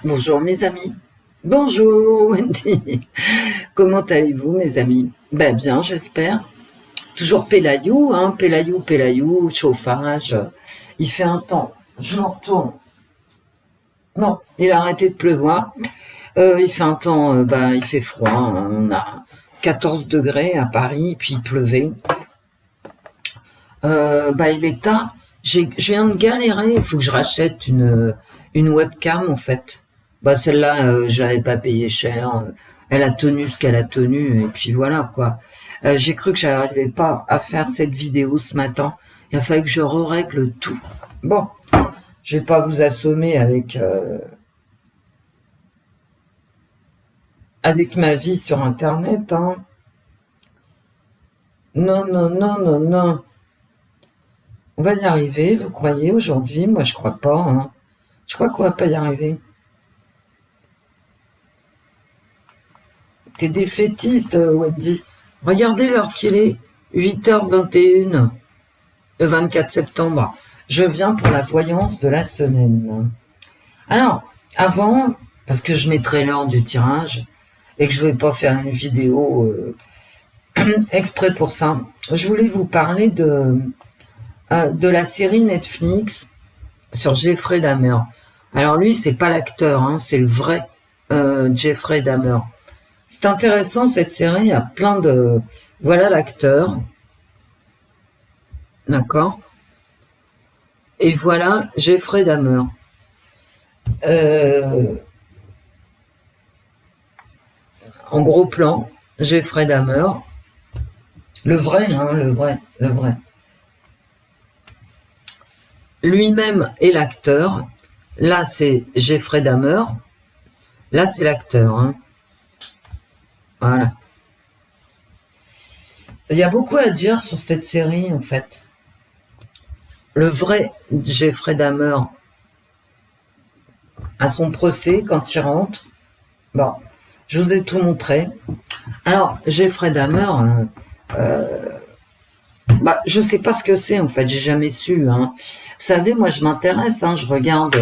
Bonjour mes amis. Bonjour Wendy. Comment allez-vous mes amis? Ben bien j'espère. Toujours Pélayou, hein, Pélayou, chauffage. Il fait un temps. Je m'en retourne. Non, il a arrêté de pleuvoir. Il fait un temps, il fait froid. Hein. On a 14 degrés à Paris, puis il pleuvait. Il est tard. Je viens de galérer. Il faut que je rachète une webcam en fait. Celle-là, je l'avais pas payé cher. Elle a tenu ce qu'elle a tenu et puis voilà quoi. J'ai cru que j'arrivais pas à faire cette vidéo ce matin. Il a fallu que je règle tout. Bon, je vais pas vous assommer avec ma vie sur Internet. Hein. Non, non, non, non, non. On va y arriver, vous croyez, aujourd'hui? Moi, je crois pas. Hein. Je crois qu'on va pas y arriver. T'es défaitiste, Wendy. Regardez l'heure qu'il est. 8h21. Le 24 septembre. Je viens pour la voyance de la semaine. Alors, avant, parce que je mettrai l'heure du tirage et que je vais pas faire une vidéo exprès pour ça, je voulais vous parler de la série Netflix sur Jeffrey Dahmer. Alors lui, c'est pas l'acteur, hein, c'est le vrai Jeffrey Dahmer. C'est intéressant cette série, il y a plein de... Voilà l'acteur. D'accord. Et voilà Jeffrey Dahmer. En gros plan, Jeffrey Dahmer. Le vrai, hein, le vrai. Lui-même est l'acteur. Là, c'est Jeffrey Dahmer. Là, c'est l'acteur. Hein. Voilà. Il y a beaucoup à dire sur cette série, en fait. Le vrai Jeffrey Dahmer, à son procès, quand il rentre, bon, je vous ai tout montré. Alors, Jeffrey Dahmer, je sais pas ce que c'est, en fait, j'ai jamais su. Hein. Vous savez, moi, je m'intéresse, hein, je regarde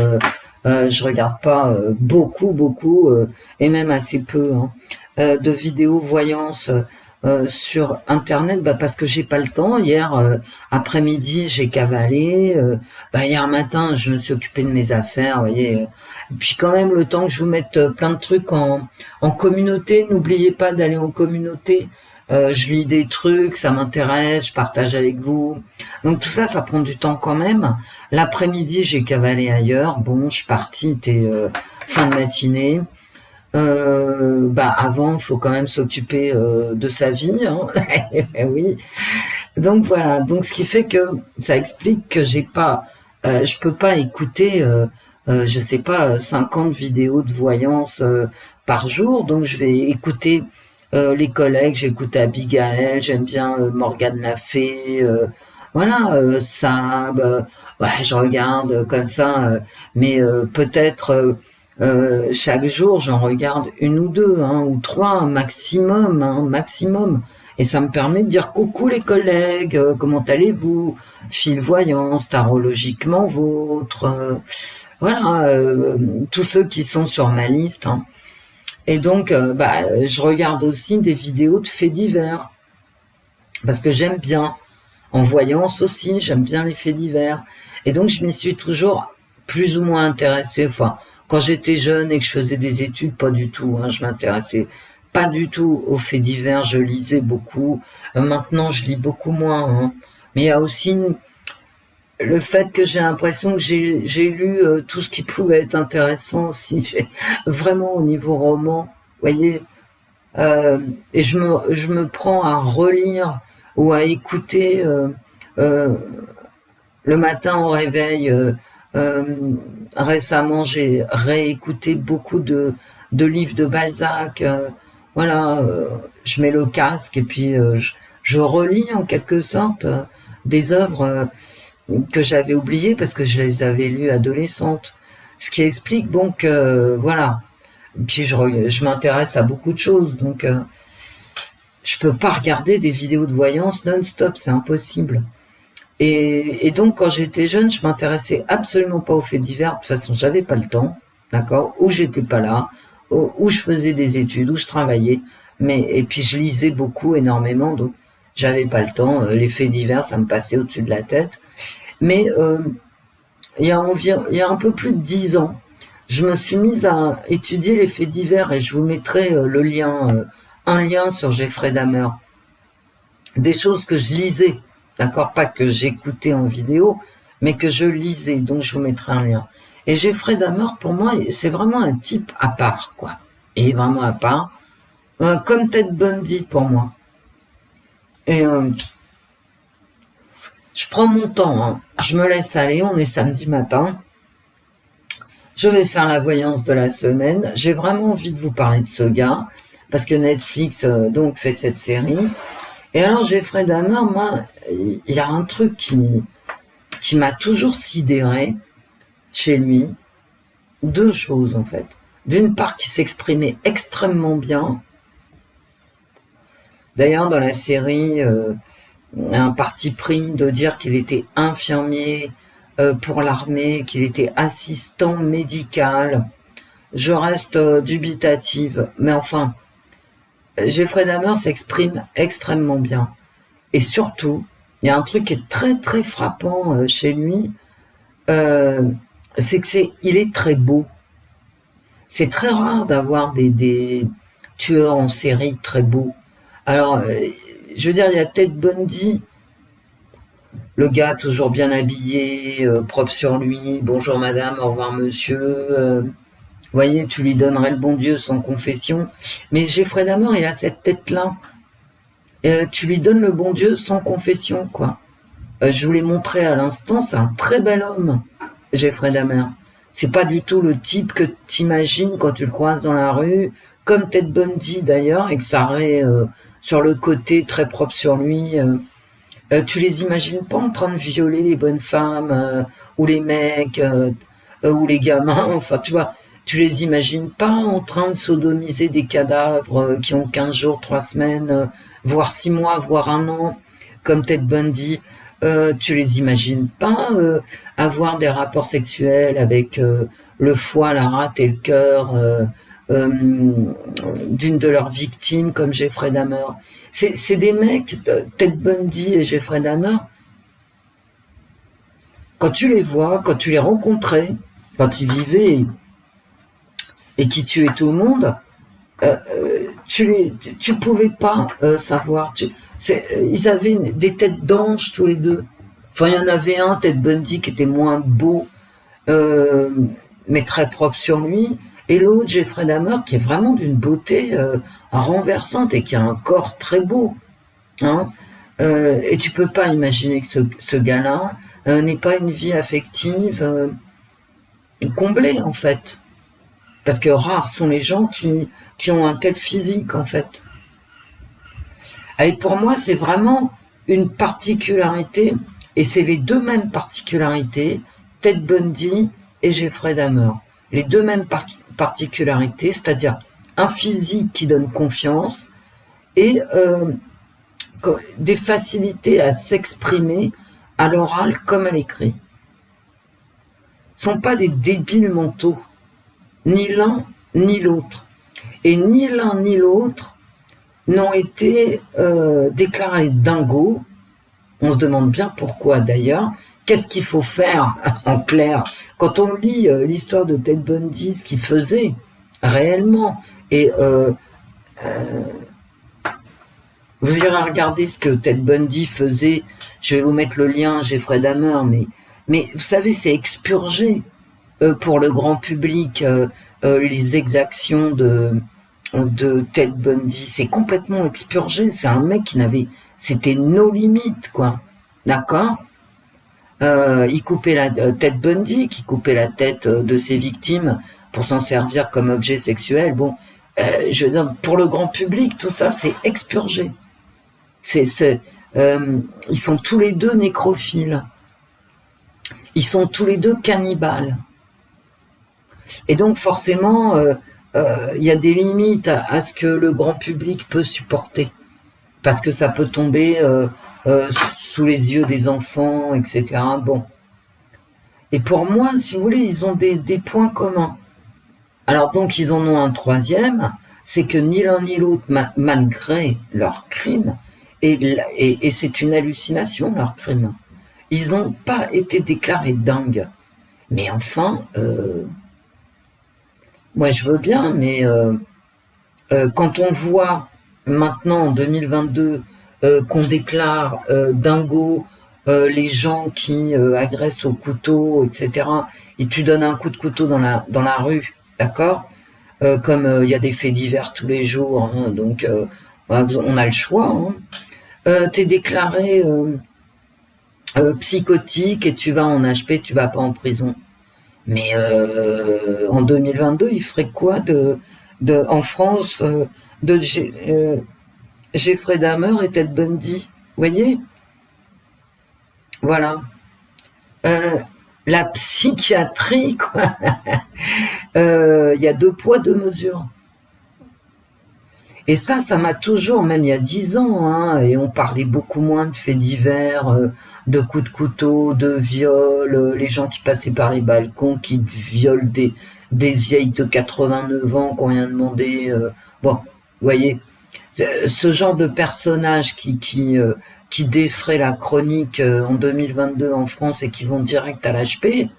pas beaucoup, et même assez peu, hein, de vidéos voyance sur Internet, parce que j'ai pas le temps. Hier après-midi, j'ai cavalé. Hier matin, je me suis occupée de mes affaires, vous voyez. Et puis quand même, le temps que je vous mette plein de trucs en communauté, n'oubliez pas d'aller en communauté. Je lis des trucs, ça m'intéresse, je partage avec vous. Donc tout ça, ça prend du temps quand même. L'après-midi, j'ai cavalé ailleurs. Bon, je suis partie, c'était fin de matinée. Avant, il faut quand même s'occuper de sa vie. Hein. Oui. Donc voilà. Donc ce qui fait que ça explique que je peux pas écouter, je sais pas, 50 vidéos de voyance par jour. Donc je vais écouter les collègues, j'écoute Abigail, j'aime bien Morgane Lafay, Sab, je regarde comme ça, mais peut-être chaque jour j'en regarde une ou deux, hein, ou trois maximum, et ça me permet de dire coucou les collègues, comment allez-vous, fil voyance, tarologiquement vôtre, tous ceux qui sont sur ma liste, hein. Et donc, je regarde aussi des vidéos de faits divers. Parce que j'aime bien. En voyance aussi, j'aime bien les faits divers. Et donc, je m'y suis toujours plus ou moins intéressée. Enfin, quand j'étais jeune et que je faisais des études, pas du tout. Hein, je m'intéressais pas du tout aux faits divers. Je lisais beaucoup. Maintenant, je lis beaucoup moins. Hein. Mais il y a aussi le fait que j'ai l'impression que j'ai lu tout ce qui pouvait être intéressant aussi, vraiment au niveau roman, vous voyez, et je me prends à relire ou à écouter le matin au réveil. Récemment, j'ai réécouté beaucoup de livres de Balzac. Je mets le casque et puis je relis en quelque sorte des œuvres que j'avais oublié parce que je les avais lues adolescentes. Ce qui explique donc, voilà. Puis je m'intéresse à beaucoup de choses, donc je peux pas regarder des vidéos de voyance non-stop, c'est impossible. Et donc quand j'étais jeune, je m'intéressais absolument pas aux faits divers. De toute façon, j'avais pas le temps. d'accord, où j'étais pas là, où je faisais des études, où je travaillais, et puis je lisais beaucoup, énormément, donc j'avais pas le temps. Les faits divers, ça me passait au-dessus de la tête. Mais il y a un peu plus de 10 ans, je me suis mise à étudier les faits divers, et je vous mettrai le lien, un lien sur Jeffrey Dahmer. Des choses que je lisais, d'accord, pas que j'écoutais en vidéo, mais que je lisais, donc je vous mettrai un lien. Et Jeffrey Dahmer, pour moi, c'est vraiment un type à part, quoi. Il est vraiment à part, comme Ted Bundy pour moi. Et je prends mon temps, hein. Je me laisse aller, on est samedi matin. Je vais faire la voyance de la semaine. J'ai vraiment envie de vous parler de ce gars, parce que Netflix donc fait cette série. Et alors Jeffrey Dahmer, moi, il y a un truc qui m'a toujours sidéré chez lui. Deux choses en fait. D'une part, qu'il s'exprimait extrêmement bien. D'ailleurs, dans la série, un parti pris de dire qu'il était infirmier pour l'armée, qu'il était assistant médical. Je reste dubitative, mais enfin, Jeffrey Dahmer s'exprime extrêmement bien. Et surtout, il y a un truc qui est très très frappant chez lui, c'est il est très beau. C'est très rare d'avoir des tueurs en série très beaux. Alors, je veux dire, il y a Ted Bundy, le gars toujours bien habillé, propre sur lui, bonjour madame, au revoir monsieur, vous voyez, tu lui donnerais le bon Dieu sans confession. Mais Jeffrey Dahmer, il a cette tête-là. Tu lui donnes le bon Dieu sans confession, quoi. Je vous l'ai montré à l'instant, c'est un très bel homme, Jeffrey Dahmer. C'est pas du tout le type que t'imagines quand tu le croises dans la rue, comme Ted Bundy d'ailleurs, et que ça aurait sur le côté très propre sur lui. Tu les imagines pas en train de violer les bonnes femmes, ou les mecs, ou les gamins, enfin tu vois, tu les imagines pas en train de sodomiser des cadavres qui ont 15 jours, 3 semaines, voire 6 mois, voire 1 an, comme Ted Bundy. Tu les imagines pas avoir des rapports sexuels avec le foie, la rate et le cœur d'une de leurs victimes comme Jeffrey Dahmer. C'est des mecs, Ted Bundy et Jeffrey Dahmer, quand tu les vois, quand tu les rencontrais, quand ils vivaient et qui tuaient tout le monde, tu pouvais pas savoir. Ils avaient des têtes d'ange tous les deux. Enfin, il y en avait un, Ted Bundy, qui était moins beau, mais très propre sur lui, et l'autre, Jeffrey Dahmer, qui est vraiment d'une beauté renversante et qui a un corps très beau. Hein. Et tu peux pas imaginer que ce gars-là n'ait pas une vie affective comblée, en fait. Parce que rares sont les gens qui ont un tel physique, en fait. Et pour moi, c'est vraiment une particularité, et c'est les deux mêmes particularités, Ted Bundy et Jeffrey Dahmer. Les deux mêmes particularités, c'est-à-dire un physique qui donne confiance et des facilités à s'exprimer à l'oral comme à l'écrit. Ce ne sont pas des débiles mentaux, ni l'un ni l'autre. Et ni l'un ni l'autre n'ont été déclarés dingos. On se demande bien pourquoi d'ailleurs. Qu'est-ce qu'il faut faire en clair? Quand on lit l'histoire de Ted Bundy, ce qu'il faisait réellement, et vous irez regarder ce que Ted Bundy faisait, je vais vous mettre le lien, Jeffrey Dahmer, mais vous savez, c'est expurgé pour le grand public, les exactions de Ted Bundy, c'est complètement expurgé. C'est un mec c'était nos limites, quoi. D'accord? Il coupait Ted Bundy, qui coupait la tête de ses victimes pour s'en servir comme objet sexuel. Bon, je veux dire, pour le grand public, tout ça, c'est expurgé. Ils sont tous les deux nécrophiles. Ils sont tous les deux cannibales. Et donc, forcément, il y a des limites à ce que le grand public peut supporter. Parce que ça peut tomber sous les yeux des enfants, etc. Bon. Et pour moi, si vous voulez, ils ont des points communs. Alors donc ils en ont un troisième, c'est que ni l'un ni l'autre, malgré leur crime, et c'est une hallucination leur crime, ils n'ont pas été déclarés dingues. Mais enfin, moi je veux bien, mais quand on voit maintenant en 2022 qu'on déclare dingo les gens qui agressent au couteau, etc., et tu donnes un coup de couteau dans la rue, d'accord, comme il y a des faits divers tous les jours, hein, donc on a le choix, hein. T'es déclaré psychotique et tu vas en HP, tu vas pas en prison. Mais en 2022, il ferait quoi en France de Jeffrey Dahmer et Ted Bundy? Vous voyez? Voilà. La psychiatrie, quoi. Il y a 2 poids, 2 mesures. Et ça m'a toujours, même il y a 10 ans, hein, et on parlait beaucoup moins de faits divers, de coups de couteau, de viols, les gens qui passaient par les balcons, qui violent des vieilles de 89 ans qui n'ont rien demandé. Bon, vous voyez, ce genre de personnages qui défraient la chronique en 2022 en France et qui vont direct à l'HP.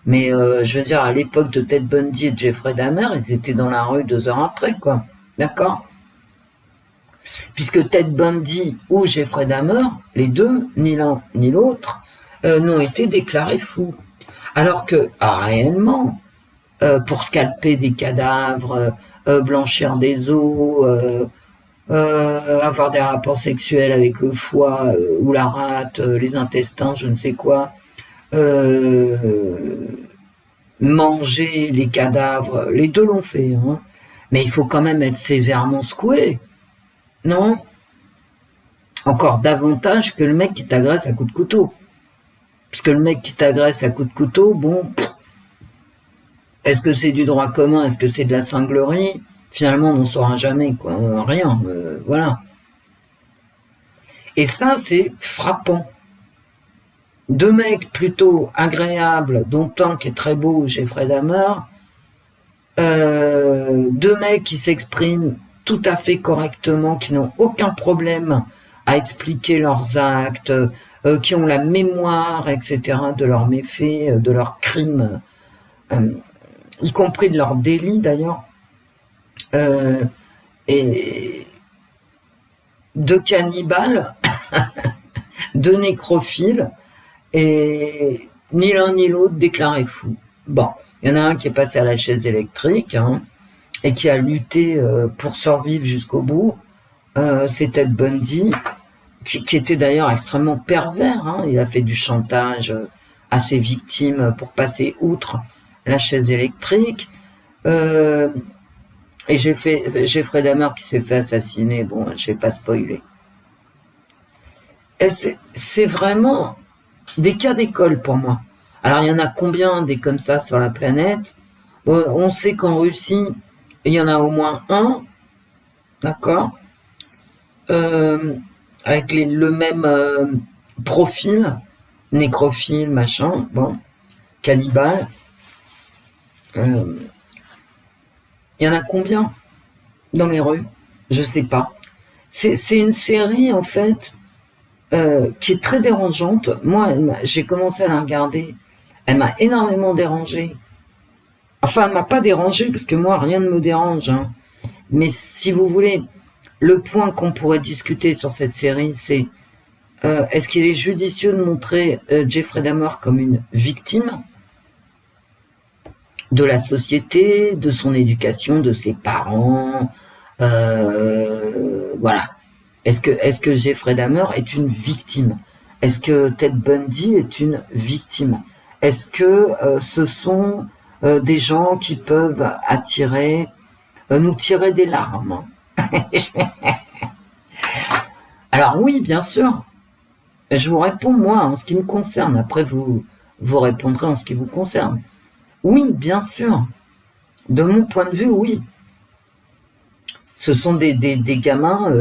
Mais je veux dire, à l'époque de Ted Bundy et de Jeffrey Dahmer, ils étaient dans la rue 2 heures après, quoi. D'accord? Puisque Ted Bundy ou Jeffrey Dahmer, les deux, ni l'un ni l'autre, n'ont été déclarés fous. Alors que, réellement, pour scalper des cadavres, blanchir des os, avoir des rapports sexuels avec le foie ou la rate, les intestins, je ne sais quoi, manger les cadavres, les deux l'ont fait, hein. Mais il faut quand même être sévèrement secoué, non? Encore davantage que le mec qui t'agresse à coups de couteau. Puisque le mec qui t'agresse à coups de couteau, bon, est-ce que c'est du droit commun? Est-ce que c'est de la cinglerie? Finalement, on n'en saura jamais, quoi. Rien, voilà. Et ça, c'est frappant. 2 mecs plutôt agréables, dont un qui est très beau, Jeffrey Dahmer, 2 mecs qui s'expriment tout à fait correctement, qui n'ont aucun problème à expliquer leurs actes, qui ont la mémoire, etc., de leurs méfaits, de leurs crimes, y compris de leurs délits d'ailleurs, et 2 cannibales, 2 nécrophiles, et ni l'un ni l'autre déclaré fou. Bon, il y en a un qui est passé à la chaise électrique, hein, et qui a lutté pour survivre jusqu'au bout. C'est Ted Bundy, qui était d'ailleurs extrêmement pervers, hein. Il a fait du chantage à ses victimes pour passer outre la chaise électrique. Et Jeffrey Dahmer qui s'est fait assassiner, bon, je vais pas spoiler. C'est vraiment des cas d'école pour moi. Alors il y en a combien des comme ça sur la planète? On sait qu'en Russie, il y en a au moins un, d'accord, avec le même profil, nécrophile, machin, bon, cannibale. Il y en a combien dans les rues? Je sais pas. C'est une série en fait qui est très dérangeante. Moi, j'ai commencé à la regarder. Elle m'a énormément dérangée. Enfin, elle m'a pas dérangée parce que moi, rien ne me dérange, hein. Mais si vous voulez, le point qu'on pourrait discuter sur cette série, c'est est-ce qu'il est judicieux de montrer Jeffrey Dahmer comme une victime de la société, de son éducation, de ses parents, voilà. Est-ce que Jeffrey Dahmer est une victime? Est-ce que Ted Bundy est une victime? Est-ce que ce sont des gens qui peuvent nous tirer des larmes? Alors oui, bien sûr. Je vous réponds, moi, en ce qui me concerne. Après, vous répondrez en ce qui vous concerne. Oui, bien sûr. De mon point de vue, oui. Ce sont des gamins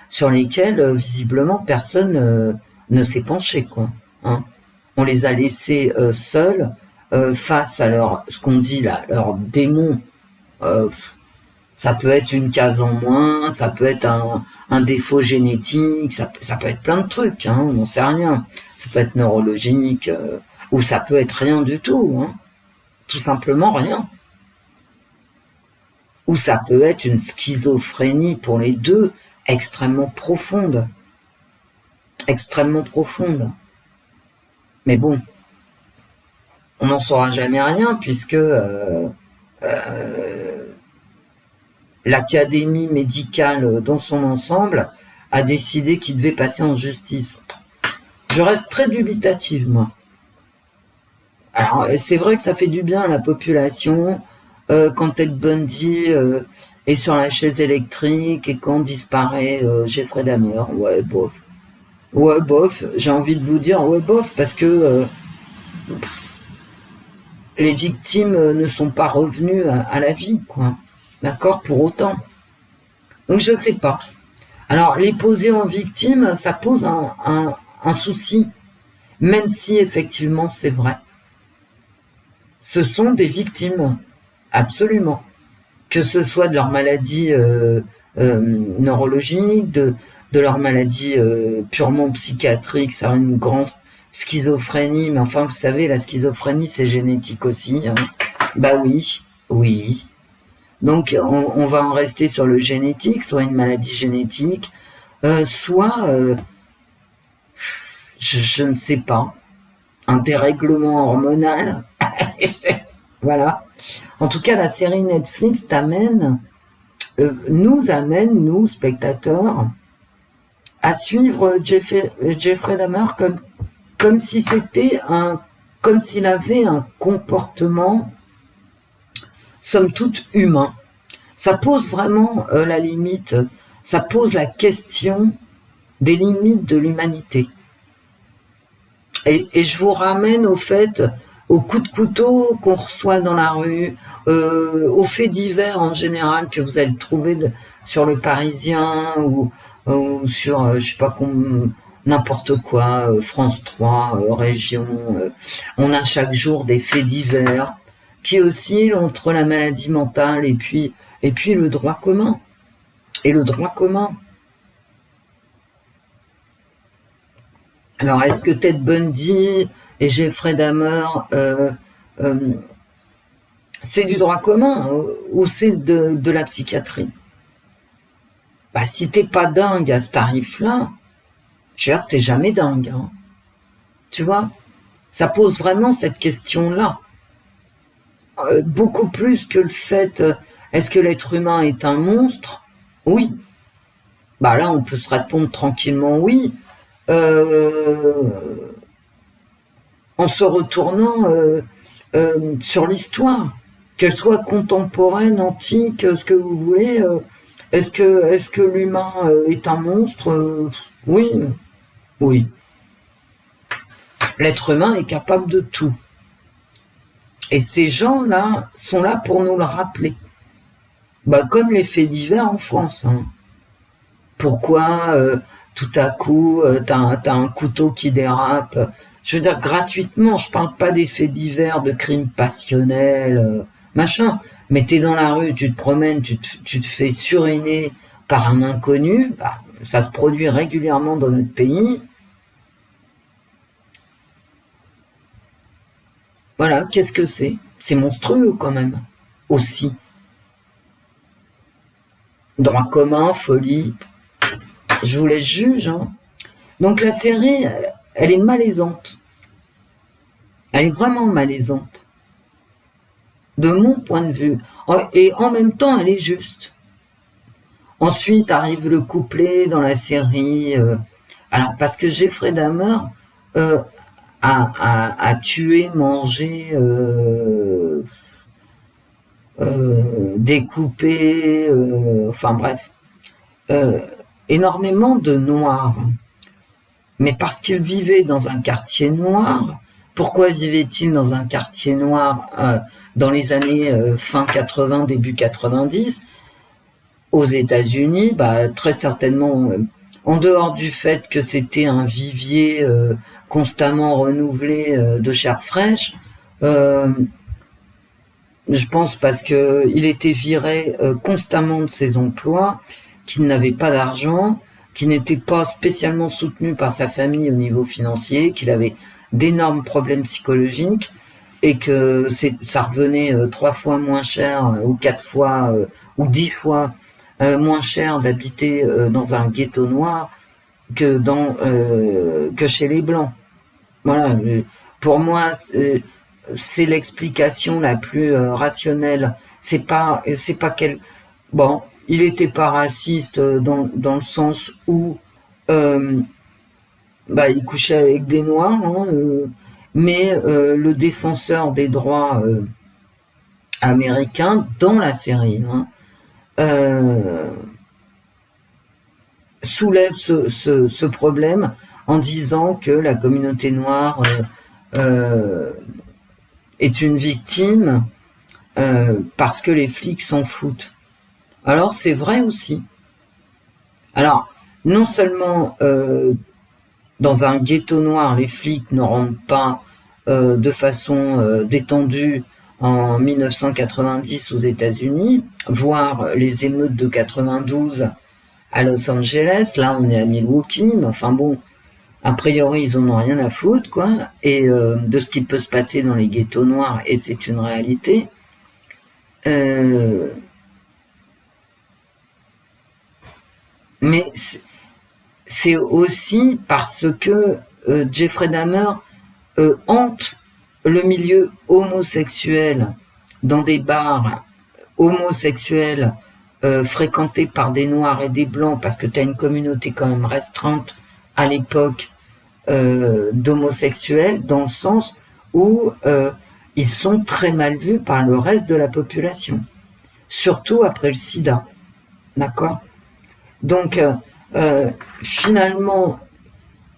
sur lesquels, visiblement, personne ne s'est penché, quoi. Hein. On les a laissés seuls face à ce qu'on dit là, leurs démons Euh, Ça peut être une case en moins, ça peut être un défaut génétique, ça peut être plein de trucs, hein, on n'en sait rien. Ça peut être neurologique, ou ça peut être rien du tout, hein, tout simplement rien. Ou ça peut être une schizophrénie pour les deux, extrêmement profonde. Extrêmement profonde. Mais bon, on n'en saura jamais rien puisque l'académie médicale dans son ensemble a décidé qu'il devait passer en justice. Je reste très dubitative, moi. Alors, c'est vrai que ça fait du bien à la population quand Ted Bundy est sur la chaise électrique et quand disparaît Jeffrey Dahmer. Ouais, bof. Ouais, bof. J'ai envie de vous dire, ouais, bof, parce que les victimes ne sont pas revenues à la vie, quoi. D'accord, pour autant. Donc, je sais pas. Alors, les poser en victime, ça pose un souci, même si effectivement c'est vrai. Ce sont des victimes, absolument. Que ce soit de leur maladie neurologique, de leur maladie purement psychiatrique, ça a une grande schizophrénie, mais enfin, vous savez, la schizophrénie, c'est génétique aussi. Hein. Bah oui, oui. Donc, on va en rester sur le génétique, soit une maladie génétique, soit, je ne sais pas, un dérèglement hormonal. Voilà. En tout cas, la série Netflix nous amène, nous, spectateurs, à suivre Jeffrey Dahmer comme si c'était comme s'il avait un comportement, somme toute, humain. Ça pose vraiment la limite, ça pose la question des limites de l'humanité. Et je vous ramène au fait, aux coups de couteau qu'on reçoit dans la rue, aux faits divers en général que vous allez trouver sur le Parisien ou sur, je sais pas, n'importe quoi, France 3, Région. On a chaque jour des faits divers qui oscillent entre la maladie mentale et puis le droit commun. Et le droit commun. Alors, est-ce que Ted Bundy et Jeffrey Dahmer, c'est du droit commun ou c'est de la psychiatrie? Bah, si t'es pas dingue à ce tarif-là, je veux dire, t'es jamais dingue. Hein. Tu vois? Ça pose vraiment cette question-là. Beaucoup plus que le fait, est-ce que l'être humain est un monstre? Oui. Bah là, on peut se répondre tranquillement oui. En se retournant sur l'histoire, qu'elle soit contemporaine, antique, ce que vous voulez. Est-ce que l'humain est un monstre? Oui, oui. L'être humain est capable de tout. Et ces gens-là sont là pour nous le rappeler. Bah, comme les faits divers en France. Hein. Pourquoi tout à coup t'as un couteau qui dérape? Je veux dire gratuitement, je parle pas des faits divers, de crimes passionnels, machin. Mais t'es dans la rue, tu te promènes, tu te fais suriner par un inconnu, bah, ça se produit régulièrement dans notre pays. Voilà, qu'est-ce que c'est? C'est monstrueux quand même, aussi. Droit commun, folie. Je vous laisse juge. Hein. Donc la série, elle est malaisante. Elle est vraiment malaisante. De mon point de vue. Et en même temps, elle est juste. Ensuite arrive le couplet dans la série. Alors, parce que Jeffrey Dahmer a tué, mangé, découpé, enfin bref, énormément de noirs. Mais parce qu'il vivait dans un quartier noir, pourquoi vivait-il dans un quartier noir dans les années fin 80, début 90 aux États-Unis? Bah, très certainement, en dehors du fait que c'était un vivier constamment renouvelé de chair fraîche, Je pense parce que il était viré constamment de ses emplois, qu'il n'avait pas d'argent, qu'il n'était pas spécialement soutenu par sa famille au niveau financier, qu'il avait d'énormes problèmes psychologiques et que ça revenait 3 fois moins cher ou 4 fois ou 10 fois moins cher d'habiter dans un ghetto noir que chez les blancs. Voilà. Pour moi, c'est l'explication la plus rationnelle. C'est pas quel. Bon, il était pas raciste dans le sens où il couchait avec des noirs, hein, mais le défenseur des droits américains dans la série, hein, soulève ce problème en disant que la communauté noire est une victime parce que les flics s'en foutent. Alors c'est vrai aussi. Alors non seulement dans un ghetto noir, les flics ne rentrent pas de façon détendue en 1990 aux États-Unis, voire les émeutes de 92 à Los Angeles. Là, on est à Milwaukee, mais enfin bon, a priori, ils en ont rien à foutre, quoi, et de ce qui peut se passer dans les ghettos noirs, et c'est une réalité. Mais c'est aussi parce que Jeffrey Dahmer hante le milieu homosexuel dans des bars homosexuels fréquentés par des noirs et des blancs, parce que tu as une communauté quand même restreinte à l'époque d'homosexuels, dans le sens où ils sont très mal vus par le reste de la population, surtout après le sida. D'accord ? Donc, finalement,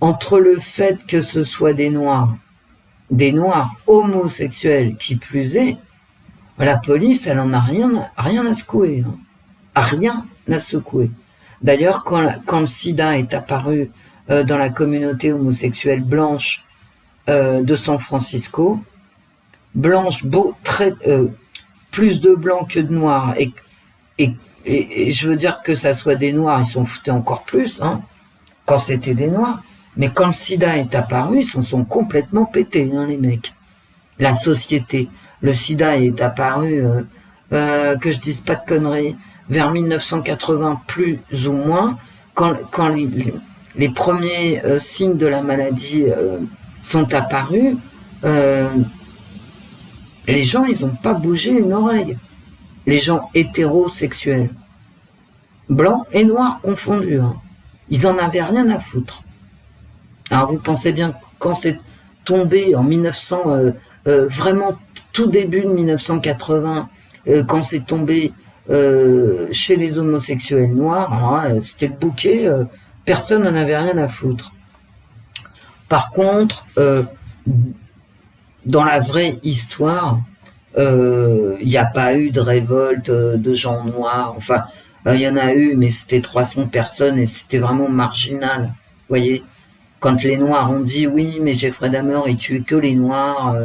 entre le fait que ce soit des noirs homosexuels qui plus est, la police, elle en a rien à secouer. Hein. Rien à secouer. D'ailleurs, quand le sida est apparu dans la communauté homosexuelle blanche de San Francisco, blanche, plus de blancs que de noirs, et je veux dire que ça soit des noirs, ils s'en foutaient encore plus, hein, quand c'était des noirs, mais quand le sida est apparu, ils s'en sont complètement pétés, hein, les mecs. La société, le sida est apparu, que je dise pas de conneries, vers 1980 plus ou moins, quand les premiers signes de la maladie sont apparus, les gens, ils n'ont pas bougé une oreille. Les gens hétérosexuels, blancs et noirs confondus, hein. Ils en avaient rien à foutre. Alors vous pensez bien, quand c'est tombé en 1900, vraiment tout début de 1980, quand c'est tombé chez les homosexuels noirs, alors, c'était le bouquet, personne n'en avait rien à foutre. Par contre, dans la vraie histoire, il n'y a pas eu de révolte de gens noirs. Enfin, il y en a eu, mais c'était 300 personnes et c'était vraiment marginal. Vous voyez, quand les noirs ont dit oui, mais Jeffrey Dahmer, il tuait que les noirs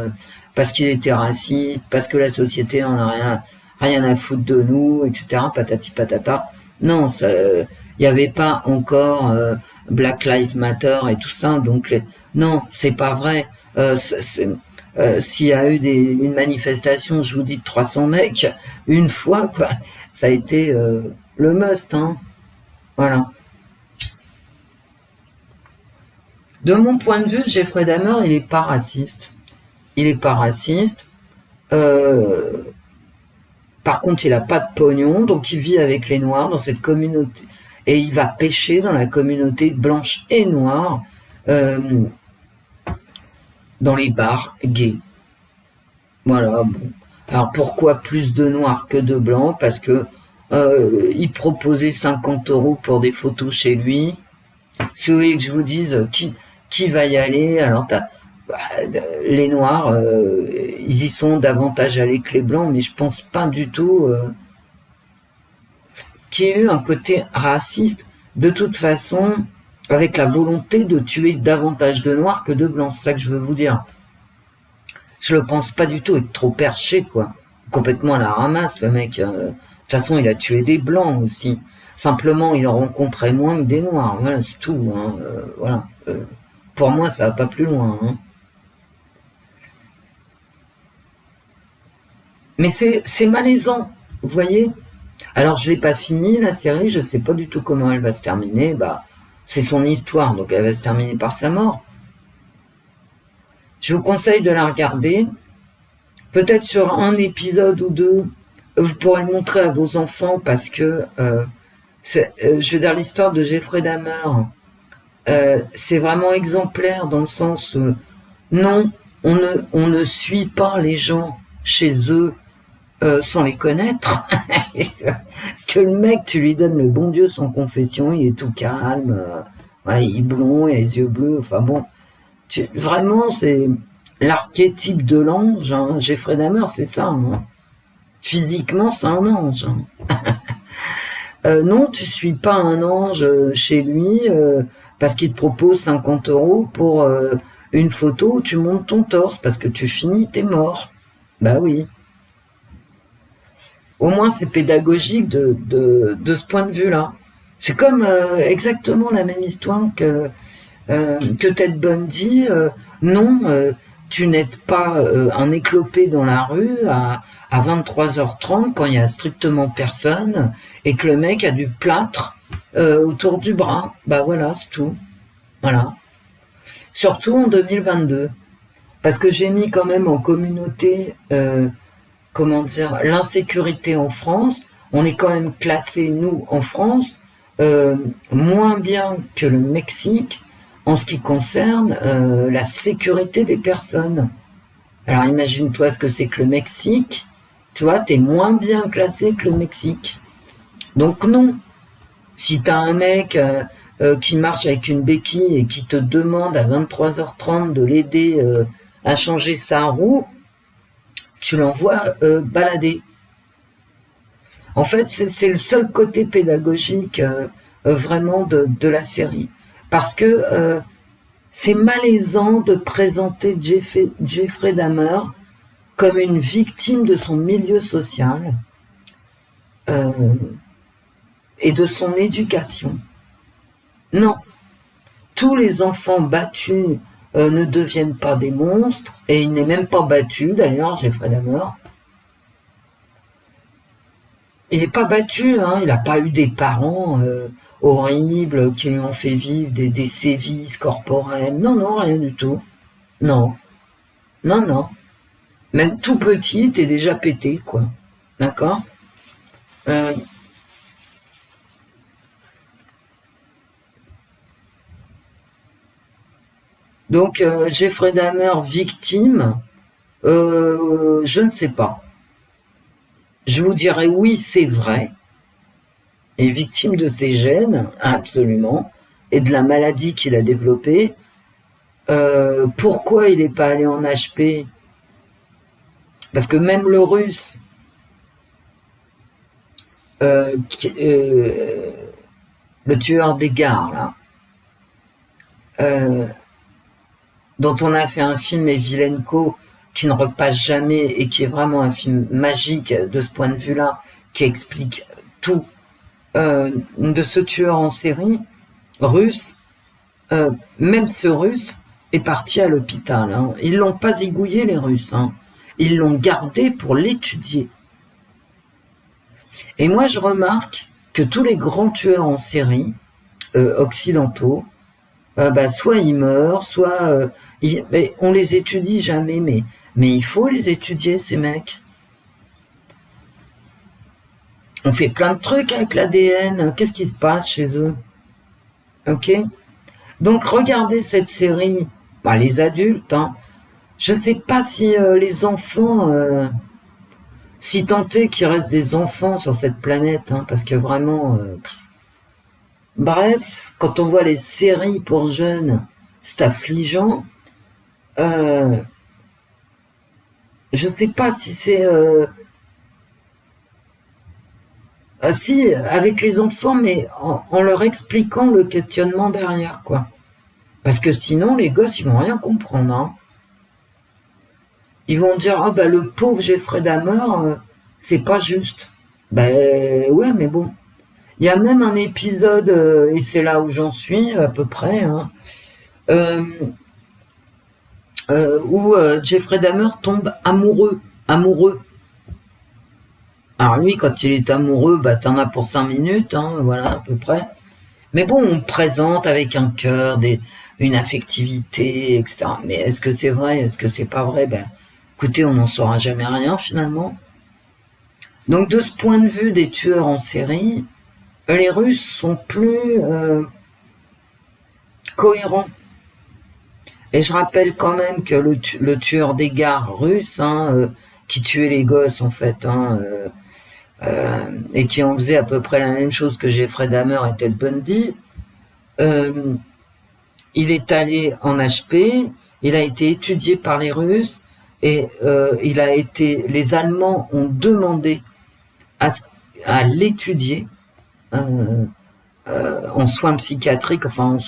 parce qu'il était raciste, parce que la société en a rien à foutre de nous, etc. Patati patata. Non, il n'y avait pas encore Black Lives Matter et tout ça. Donc, non, c'est pas vrai. S'il y a eu une manifestation, je vous dis, de 300 mecs, une fois, quoi, ça a été le must, hein. Voilà. De mon point de vue, Jeffrey Dahmer, il est pas raciste. Il est pas raciste. Par contre, il a pas de pognon, donc il vit avec les noirs dans cette communauté. Et il va pêcher dans la communauté blanche et noire, dans les bars gays. Voilà, bon. Alors pourquoi plus de noirs que de blancs? Parce que il proposait 50 € pour des photos chez lui. Si vous voulez que je vous dise qui va y aller, alors les noirs, ils y sont davantage allés que les blancs, mais je pense pas du tout qu'il y ait eu un côté raciste. De toute façon, avec la volonté de tuer davantage de noirs que de blancs, c'est ça que je veux vous dire. Je le pense pas du tout, être trop perché, quoi. complètement à la ramasse, le mec. De toute façon, il a tué des blancs aussi. Simplement, il en rencontrait moins que des noirs. Voilà, c'est tout. Hein. Voilà. Pour moi, ça va pas plus loin. Hein. Mais c'est malaisant, vous voyez. Alors, je l'ai pas fini, la série. Je sais pas du tout comment elle va se terminer. Bah, c'est son histoire, donc elle va se terminer par sa mort. Je vous conseille de la regarder. Peut-être sur un épisode ou deux, vous pourrez le montrer à vos enfants parce que, je veux dire, l'histoire de Jeffrey Dahmer, c'est vraiment exemplaire dans le sens, non, on ne suit pas les gens chez eux sans les connaître. Parce que le mec, tu lui donnes le bon Dieu sans confession, il est tout calme, ouais, il est blond, il a les yeux bleus, enfin bon, vraiment, c'est l'archétype de l'ange. Hein. Jeffrey Dahmer, c'est ça. Hein. Physiquement, c'est un ange. Hein. Non, tu suis pas un ange chez lui parce qu'il te propose 50 € pour une photo où tu montes ton torse parce que tu finis, t'es mort. Bah oui. Au moins, c'est pédagogique de ce point de vue-là. C'est comme exactement la même histoire que Ted Bundy. Non, tu n'aides pas un éclopé dans la rue à 23h30 quand il y a strictement personne et que le mec a du plâtre autour du bras. Bah voilà, c'est tout. Voilà. Surtout en 2022. Parce que j'ai mis quand même en communauté, comment dire, l'insécurité en France. On est quand même classé, nous, en France, moins bien que le Mexique en ce qui concerne la sécurité des personnes. Alors imagine-toi ce que c'est que le Mexique. Tu vois, t'es moins bien classé que le Mexique. Donc non. Si t'as un mec qui marche avec une béquille et qui te demande à 23h30 de l'aider à changer sa roue, tu l'envoies balader. En fait, c'est le seul côté pédagogique vraiment de la série. Parce que c'est malaisant de présenter Jeffrey Dahmer comme une victime de son milieu social et de son éducation. Non, tous les enfants battus ne deviennent pas des monstres, et il n'est même pas battu d'ailleurs, Jeffrey Dahmer. Il n'est pas battu, hein, il n'a pas eu des parents horribles qui lui ont fait vivre des sévices corporels. Non, non, rien du tout. Non, non, non. Même tout petit, t'es déjà pété, quoi. D'accord Donc, Jeffrey Dahmer, victime, je ne sais pas. Je vous dirais oui, c'est vrai. Il est victime de ses gènes, absolument, et de la maladie qu'il a développée. Pourquoi il n'est pas allé en HP? Parce que même le russe, le tueur des gares, là, dont on a fait un film Evilenko qui ne repasse jamais et qui est vraiment un film magique de ce point de vue-là, qui explique tout de ce tueur en série russe. Même ce russe est parti à l'hôpital. Hein. Ils l'ont pas zigouillé, les Russes. Hein. Ils l'ont gardé pour l'étudier. Et moi, je remarque que tous les grands tueurs en série occidentaux, soit ils meurent, soit on les étudie jamais, mais il faut les étudier, ces mecs. On fait plein de trucs avec l'ADN. Qu'est-ce qui se passe chez eux? Ok? Donc regardez cette série, les adultes, hein. Je sais pas si les enfants, si tant est qu'il reste des enfants sur cette planète, hein, parce que vraiment, bref, quand on voit les séries pour jeunes, c'est affligeant. Je sais pas si c'est si avec les enfants, mais en leur expliquant le questionnement derrière, quoi. Parce que sinon, les gosses, ils vont rien comprendre. Hein. ils vont dire, ah bah le pauvre Jeffrey Dahmer, c'est pas juste. Ben ouais, mais bon. Il y a même un épisode, et c'est là où j'en suis à peu près, hein, où Jeffrey Dahmer tombe amoureux. Alors lui, quand il est amoureux, bah t'en as pour 5 minutes, hein, voilà, à peu près. Mais bon, on présente avec un cœur, une affectivité, etc. Mais est-ce que c'est vrai, est-ce que c'est pas vrai? Ben, écoutez, on n'en saura jamais rien finalement. Donc de ce point de vue des tueurs en série, les Russes sont plus cohérents. Et je rappelle quand même que le tueur des gares russe, hein, qui tuait les gosses en fait, hein, et qui en faisait à peu près la même chose que Jeffrey Dahmer et Ted Bundy, il est allé en HP, il a été étudié par les Russes, et les Allemands ont demandé à l'étudier en soins psychiatriques, enfin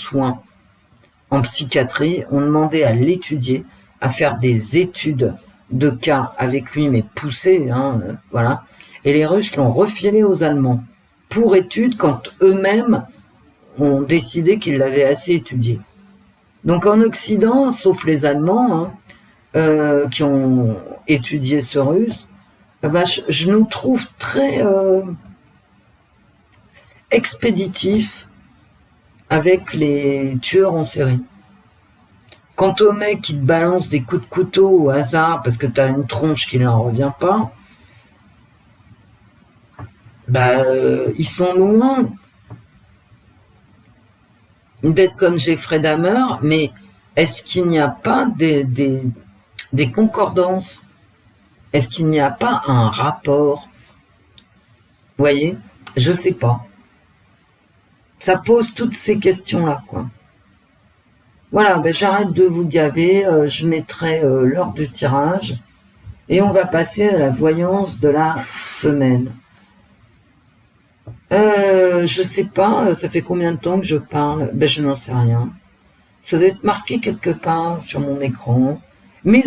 en psychiatrie, on demandait à l'étudier, à faire des études de cas avec lui, mais poussées, hein, voilà. Et les Russes l'ont refilé aux Allemands pour étude quand eux-mêmes ont décidé qu'ils l'avaient assez étudié. Donc en Occident, sauf les Allemands, hein, qui ont étudié ce Russe, bah, je nous trouve très expéditifs avec les tueurs en série. Quant au mec qui te balance des coups de couteau au hasard parce que t'as une tronche qui n'en revient pas, bah, ils sont loin d'être comme Jeffrey Dahmer, mais est-ce qu'il n'y a pas des concordances? Est-ce qu'il n'y a pas un rapport? Vous voyez? Je sais pas. Ça pose toutes ces questions-là, quoi. Voilà, ben j'arrête de vous gaver, je mettrai l'heure du tirage, et on va passer à la voyance de la semaine. Je sais pas, ça fait combien de temps que je parle? Ben je n'en sais rien. Ça doit être marqué quelque part sur mon écran. Mes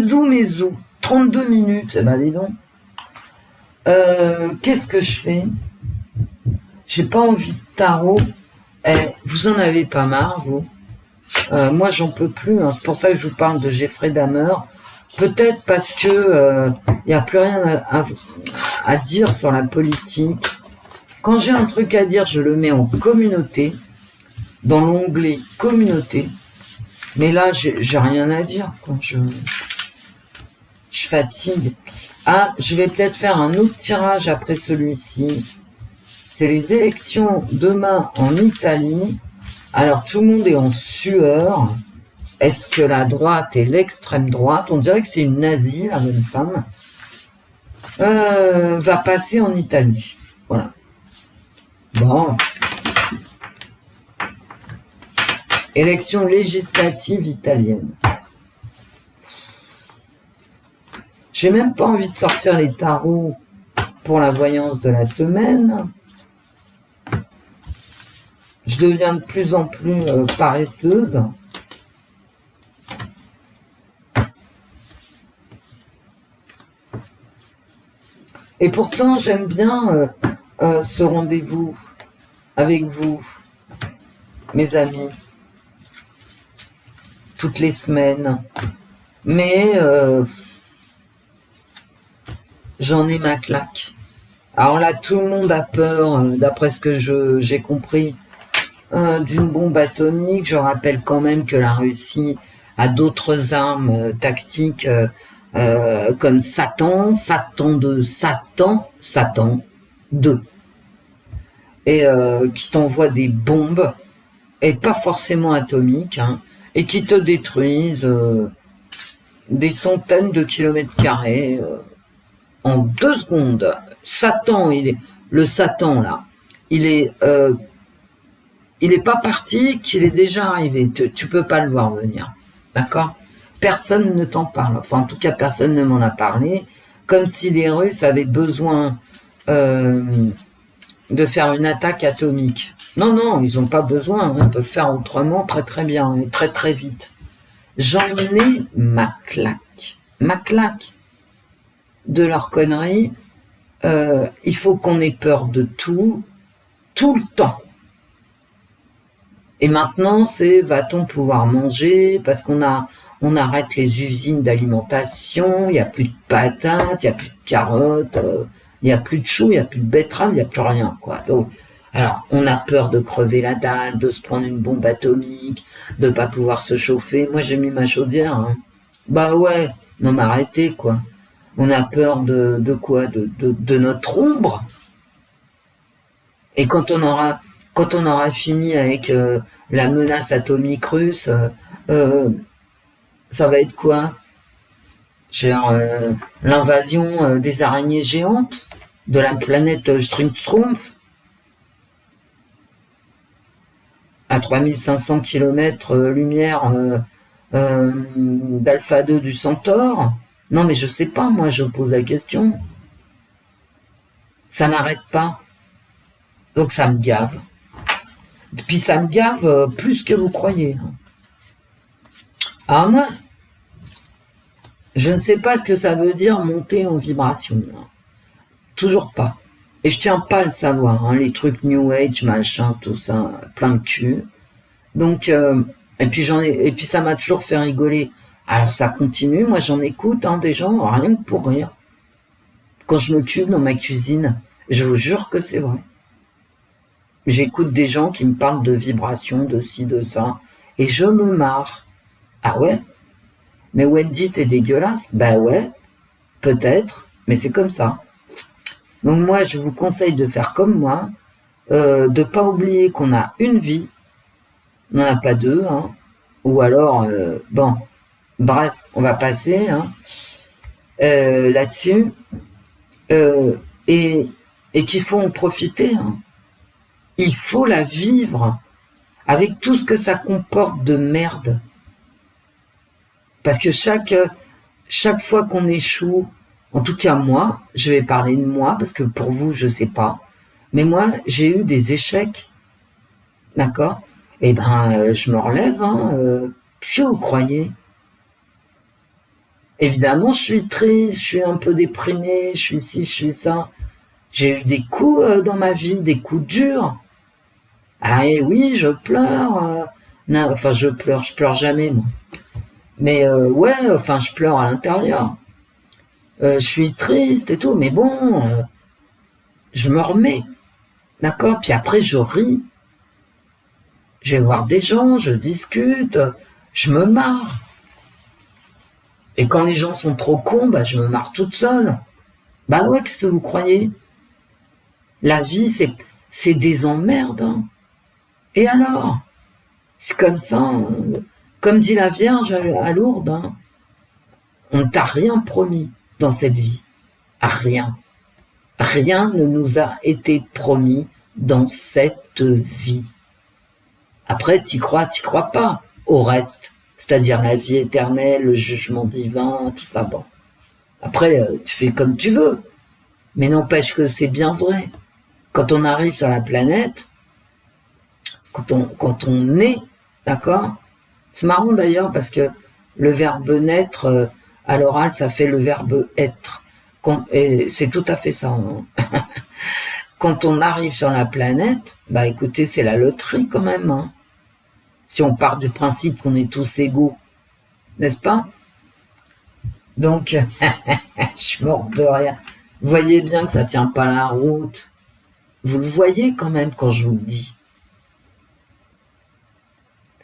32 minutes, ben dis donc. Qu'est-ce que je fais? J'ai pas envie de tarot. Vous en avez pas marre, vous? Moi, j'en peux plus. Hein. C'est pour ça que je vous parle de Jeffrey Dahmer. Peut-être parce que y a plus rien à dire sur la politique. Quand j'ai un truc à dire, je le mets en communauté, dans l'onglet communauté. Mais là, j'ai rien à dire. Quoi. Je fatigue. Ah, je vais peut-être faire un autre tirage après celui-ci. C'est les élections demain en Italie. Alors tout le monde est en sueur. Est-ce que la droite et l'extrême droite, on dirait que c'est une nazie, la bonne femme, va passer en Italie. Voilà. Bon. Élection législative italienne. J'ai même pas envie de sortir les tarots pour la voyance de la semaine. Je deviens de plus en plus paresseuse. Et pourtant, j'aime bien ce rendez-vous avec vous, mes amis, toutes les semaines. Mais j'en ai ma claque. Alors là, tout le monde a peur, d'après ce que j'ai compris, d'une bombe atomique. Je rappelle quand même que la Russie a d'autres armes tactiques comme Satan 2, et qui t'envoie des bombes, et pas forcément atomiques, hein, et qui te détruisent des centaines de kilomètres carrés en 2 secondes. Satan, le Satan là, il est pas parti, qu'il est déjà arrivé. Tu peux pas le voir venir, d'accord? Personne ne t'en parle. Enfin, en tout cas, personne ne m'en a parlé. Comme si les Russes avaient besoin de faire une attaque atomique. Non, non, ils n'ont pas besoin. Ils peuvent faire autrement très très bien et très très vite. J'en ai ma claque. Ma claque. de leurs conneries. Il faut qu'on ait peur de tout le temps. Et maintenant, c'est va-t-on pouvoir manger parce on arrête les usines d'alimentation, il n'y a plus de patates, il n'y a plus de carottes, il n'y a plus de choux, il n'y a plus de betteraves, il n'y a plus rien, quoi. Donc, alors, on a peur de crever la dalle, de se prendre une bombe atomique, de pas pouvoir se chauffer. Moi, j'ai mis ma chaudière, hein. Bah ouais, non mais arrêtez, quoi. On a peur de quoi, de notre ombre. Et quand on aura fini avec la menace atomique russe, ça va être quoi? Genre l'invasion des araignées géantes de la planète Strumpf à 3500 km/lumière d'Alpha 2 du Centaure. Non mais je sais pas, moi je pose la question. Ça n'arrête pas. Donc ça me gave. Puis ça me gave plus que vous croyez. Ah moi, je ne sais pas ce que ça veut dire monter en vibration. Toujours pas. Et je tiens pas à le savoir, hein, les trucs New Age, machin, tout ça, plein de cul. Donc, et puis ça m'a toujours fait rigoler. Alors ça continue, moi j'en écoute des gens, rien que pour rire. Quand je me tue dans ma cuisine, je vous jure que c'est vrai. J'écoute des gens qui me parlent de vibrations, de ci, de ça, et je me marre. Ah ouais? Mais Wendy, t'es dégueulasse? Bah ouais, peut-être, mais c'est comme ça. Donc moi, je vous conseille de faire comme moi, de pas oublier qu'on a une vie, on n'en a pas deux, hein. Ou alors, bon, bref, on va passer là-dessus, et qu'il faut en profiter. Hein. Il faut la vivre avec tout ce que ça comporte de merde. Parce que chaque fois qu'on échoue, en tout cas moi, je vais parler de moi, parce que pour vous, je sais pas, mais moi, j'ai eu des échecs, d'accord? Eh ben, je me relève, qu'est-ce que vous croyez? Évidemment, je suis triste, je suis un peu déprimé, je suis ci, je suis ça. J'ai eu des coups dans ma vie, des coups durs. Ah et oui, je pleure. Non, enfin, je pleure jamais, moi. Mais ouais, enfin, je pleure à l'intérieur. Je suis triste et tout, mais bon, je me remets, d'accord? Puis après, je ris. Je vais voir des gens, je discute, je me marre. Et quand les gens sont trop cons, bah, je me marre toute seule. Bah ouais, qu'est-ce que vous croyez? La vie, c'est des emmerdes. Hein. Et alors? C'est comme ça, comme dit la Vierge à Lourdes, hein. On ne t'a rien promis dans cette vie. Rien. Rien ne nous a été promis dans cette vie. Après, t'y crois pas au reste. C'est-à-dire la vie éternelle, le jugement divin, tout ça. Bon. Après, tu fais comme tu veux. Mais n'empêche que c'est bien vrai. Quand on arrive sur la planète, quand on est, d'accord? C'est marrant d'ailleurs parce que le verbe naître, à l'oral, ça fait le verbe être. Et c'est tout à fait ça. Hein. Quand on arrive sur la planète, bah écoutez, c'est la loterie quand même. Hein. Si on part du principe qu'on est tous égaux, n'est-ce pas? Donc, je suis mort de rien. Vous voyez bien que ça tient pas la route. Vous le voyez quand même quand je vous le dis.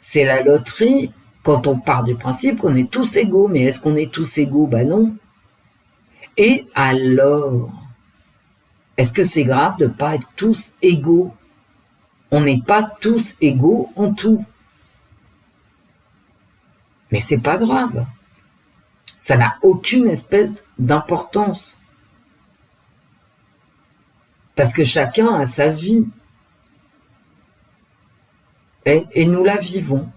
C'est la loterie quand on part du principe qu'on est tous égaux. Mais est-ce qu'on est tous égaux? Ben non. Et alors, est-ce que c'est grave de ne pas être tous égaux? On n'est pas tous égaux en tout. Mais c'est pas grave. Ça n'a aucune espèce d'importance. Parce que chacun a sa vie. Et nous la vivons.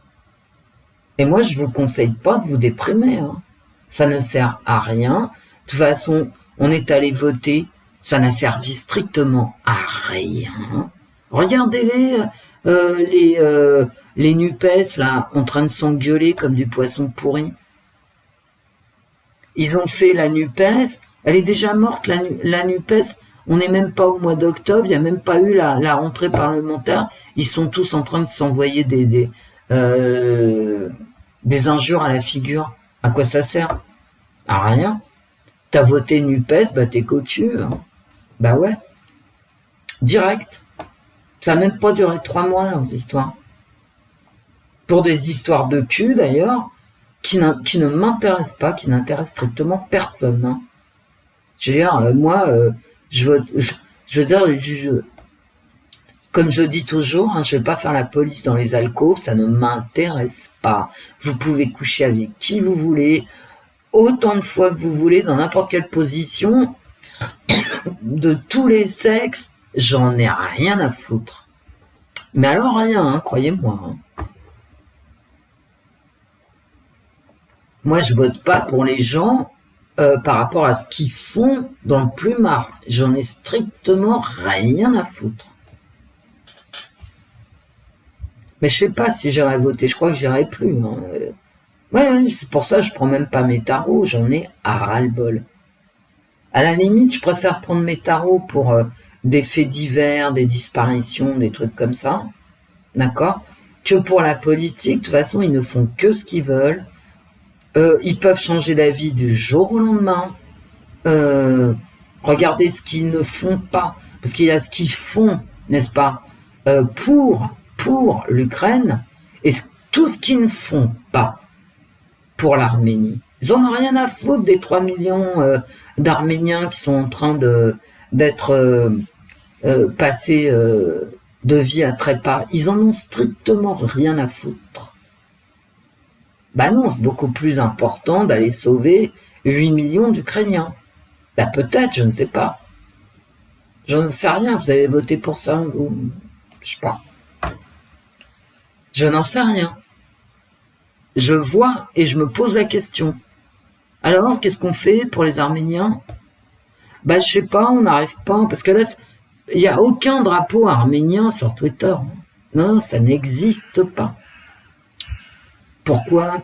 Et moi, je vous conseille pas de vous déprimer. Hein. Ça ne sert à rien. De toute façon, on est allé voter. Ça n'a servi strictement à rien. Regardez-les, les NUPES, là, en train de s'engueuler comme du poisson pourri. Ils ont fait la NUPES Elle est déjà morte, la NUPES. On n'est même pas au mois d'octobre, il n'y a même pas eu la rentrée parlementaire. Ils sont tous en train de s'envoyer des injures à la figure. À quoi ça sert? À rien. T'as voté NUPES, bah t'es cocu. Hein. Bah ouais. Direct. Ça n'a même pas duré 3 mois, leurs histoires. Pour des histoires de cul, d'ailleurs, qui ne m'intéressent pas, qui n'intéressent strictement personne. Hein. Je veux dire, moi, je veux dire, comme je dis toujours, hein, je vais pas faire la police dans les alcôves, ça ne m'intéresse pas. Vous pouvez coucher avec qui vous voulez, autant de fois que vous voulez, dans n'importe quelle position, de tous les sexes, j'en ai rien à foutre. Mais alors rien, hein, croyez-moi. Hein. Moi, je vote pas pour les gens par rapport à ce qu'ils font dans le plumard. J'en ai strictement rien à foutre. Mais je sais pas si j'irai voter, je crois que j'irai plus. Hein. Ouais, c'est pour ça que je prends même pas mes tarots, j'en ai à ras-le-bol. À la limite, je préfère prendre mes tarots pour des faits divers, des disparitions, des trucs comme ça, d'accord, que pour la politique. De toute façon, ils ne font que ce qu'ils veulent. Ils peuvent changer d'avis du jour au lendemain. Regardez ce qu'ils ne font pas, parce qu'il y a ce qu'ils font, n'est-ce pas, pour l'Ukraine, et tout ce qu'ils ne font pas pour l'Arménie. Ils en ont rien à foutre des 3 millions d'Arméniens qui sont en train d'être passés de vie à trépas. Ils en ont strictement rien à foutre. Bah non, c'est beaucoup plus important d'aller sauver 8 millions d'Ukrainiens. Bah peut-être, je ne sais pas. Je ne sais rien, vous avez voté pour ça ou... Je sais pas. Je n'en sais rien. Je vois et je me pose la question. Alors, qu'est-ce qu'on fait pour les Arméniens? Bah je sais pas, on n'arrive pas, parce que là, il n'y a aucun drapeau arménien sur Twitter. Non, ça n'existe pas. Pourquoi?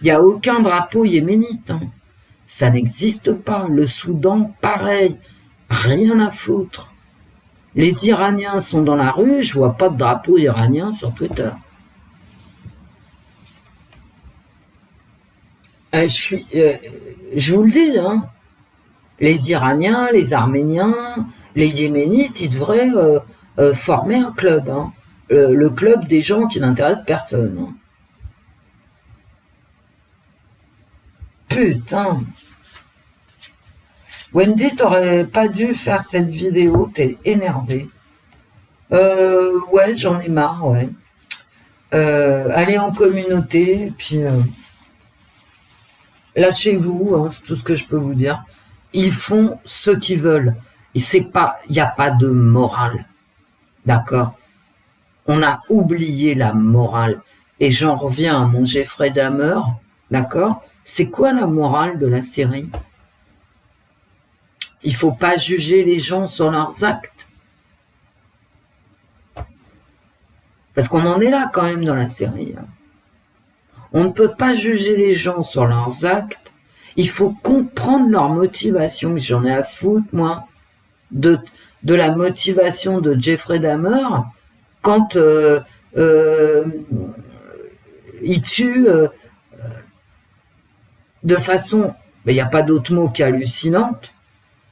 Il n'y a aucun drapeau yéménite. Hein. Ça n'existe pas. Le Soudan, pareil. Rien à foutre. Les Iraniens sont dans la rue, je vois pas de drapeau iranien sur Twitter. Je vous le dis, hein. Les Iraniens, les Arméniens, les Yéménites, ils devraient former un club. Hein. Le club des gens qui n'intéressent personne. Hein. Putain. Wendy, t'aurais pas dû faire cette vidéo, t'es énervée. Ouais, j'en ai marre, ouais. Allez en communauté, puis lâchez-vous, hein, c'est tout ce que je peux vous dire. Ils font ce qu'ils veulent. Il n'y a pas de morale. D'accord? On a oublié la morale. Et j'en reviens à mon Jeffrey Dahmer, d'accord? C'est quoi la morale de la série? Il faut pas juger les gens sur leurs actes. Parce qu'on en est là quand même dans la série. On ne peut pas juger les gens sur leurs actes. Il faut comprendre leur motivation. J'en ai à foutre, moi, de la motivation de Jeffrey Dahmer quand il tue de façon, il n'y a pas d'autre mot qu'hallucinante,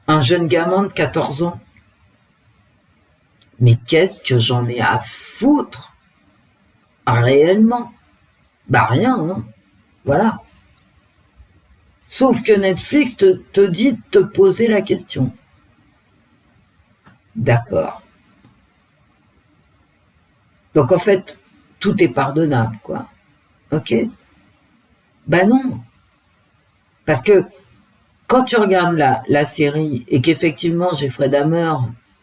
un jeune gamin de 14 ans. Mais qu'est-ce que j'en ai à foutre réellement? Bah rien, hein. Voilà. Sauf que Netflix te dit de te poser la question. D'accord. Donc en fait, tout est pardonnable, quoi. Ok? Ben non. Parce que quand tu regardes la série et qu'effectivement Jeffrey Dahmer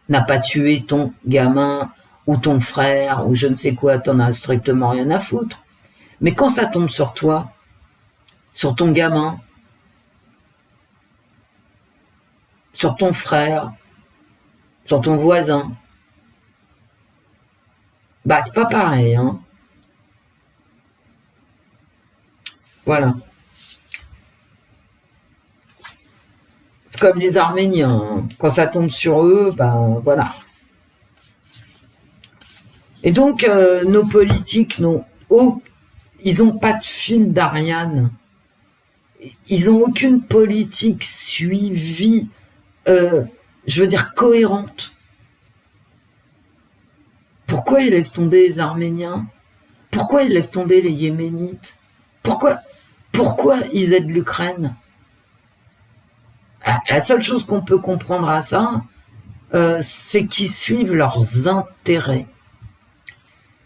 n'a pas tué ton gamin ou ton frère ou je ne sais quoi, t'en as strictement rien à foutre. Mais quand ça tombe sur toi, sur ton gamin, sur ton frère, sur ton voisin, bah c'est pas pareil, hein. Voilà. C'est comme les Arméniens, hein. Quand ça tombe sur eux, ben voilà. Et donc, nos politiques ils n'ont pas de fil d'Ariane. Ils n'ont aucune politique suivie, je veux dire, cohérente. Pourquoi ils laissent tomber les Arméniens? Pourquoi ils laissent tomber les Yéménites? Pourquoi ils aident l'Ukraine? La seule chose qu'on peut comprendre à ça, c'est qu'ils suivent leurs intérêts.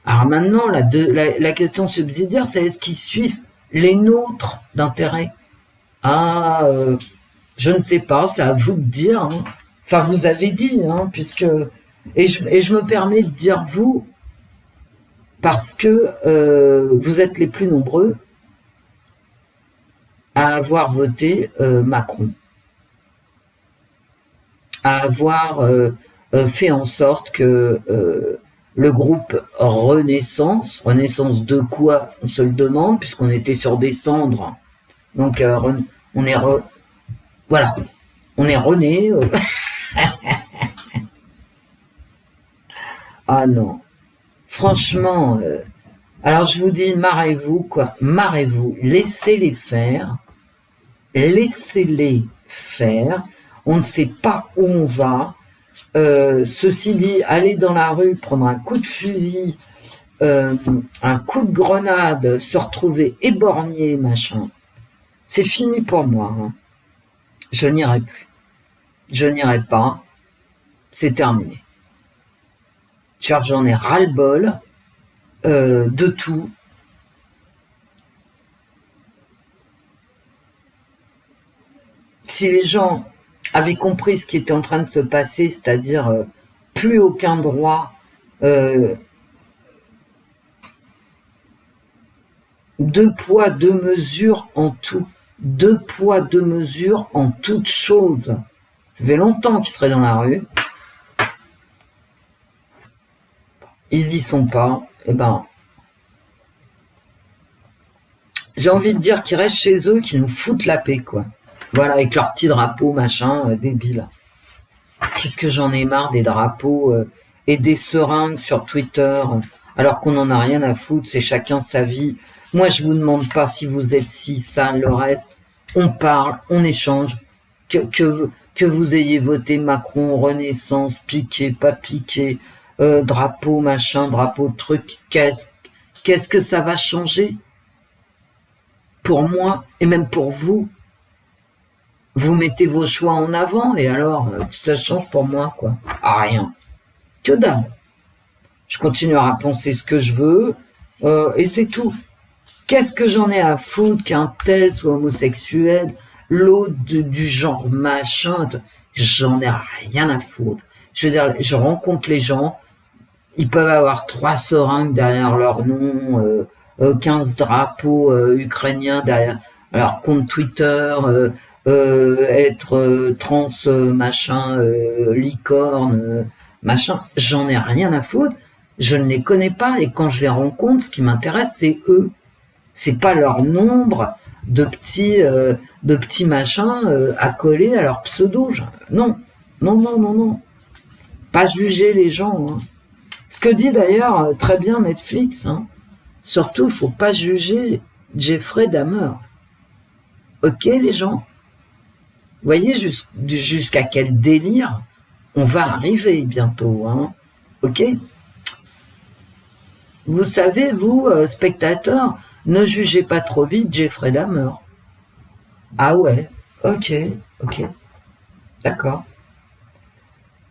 Alors maintenant, la question subsidiaire, c'est est-ce qu'ils suivent les nôtres d'intérêt? Je ne sais pas, c'est à vous de dire. Hein. Enfin, vous avez dit, hein, puisque... Et je me permets de dire vous, parce que vous êtes les plus nombreux à avoir voté Macron, à avoir fait en sorte que le groupe Renaissance de quoi, on se le demande, puisqu'on était sur des cendres, donc on est voilà, on est rené. Ah non, franchement, alors je vous dis, marrez-vous, quoi, marrez-vous, laissez-les faire, on ne sait pas où on va, ceci dit, aller dans la rue, prendre un coup de fusil, un coup de grenade, se retrouver éborgné, machin, c'est fini pour moi, hein. Je n'irai plus, je n'irai pas, c'est terminé. J'en ai ras-le-bol de tout. Si les gens avaient compris ce qui était en train de se passer, c'est-à-dire plus aucun droit, deux poids, deux mesures en tout, deux poids, deux mesures en toutes choses. Ça fait longtemps qu'ils seraient dans la rue. Ils y sont pas, eh ben, j'ai envie de dire qu'ils restent chez eux, qu'ils nous foutent la paix, quoi. Voilà, avec leurs petits drapeaux, machin, débiles. Qu'est-ce que j'en ai marre des drapeaux et des seringues sur Twitter, alors qu'on n'en a rien à foutre, c'est chacun sa vie. Moi, je vous demande pas si vous êtes ci, ça, le reste. On parle, on échange. Que vous ayez voté Macron, Renaissance, piqué, pas piqué, drapeau, machin, drapeau, truc, qu'est-ce que ça va changer? Pour moi, et même pour vous, vous mettez vos choix en avant, et alors, ça change pour moi, quoi? Ah, rien. Que dalle. Je continuerai à penser ce que je veux, et c'est tout. Qu'est-ce que j'en ai à foutre qu'un tel soit homosexuel, l'autre du genre machin, j'en ai rien à foutre. Je veux dire, je rencontre les gens, ils peuvent avoir 3 seringues derrière leur nom, 15 drapeaux ukrainiens derrière leur compte Twitter, être trans machin, licorne, machin, j'en ai rien à foutre. Je ne les connais pas et quand je les rencontre, ce qui m'intéresse, c'est eux. C'est pas leur nombre de petits machins accolés à leur pseudo. Non. Pas juger les gens. Hein. Ce que dit d'ailleurs très bien Netflix. Hein. Surtout, faut pas juger Jeffrey Dahmer. Ok, les gens? Vous voyez jusqu'à quel délire on va arriver bientôt. Hein. Ok? Vous savez, vous, spectateurs, ne jugez pas trop vite Jeffrey Dahmer. Ah ouais, ok, d'accord.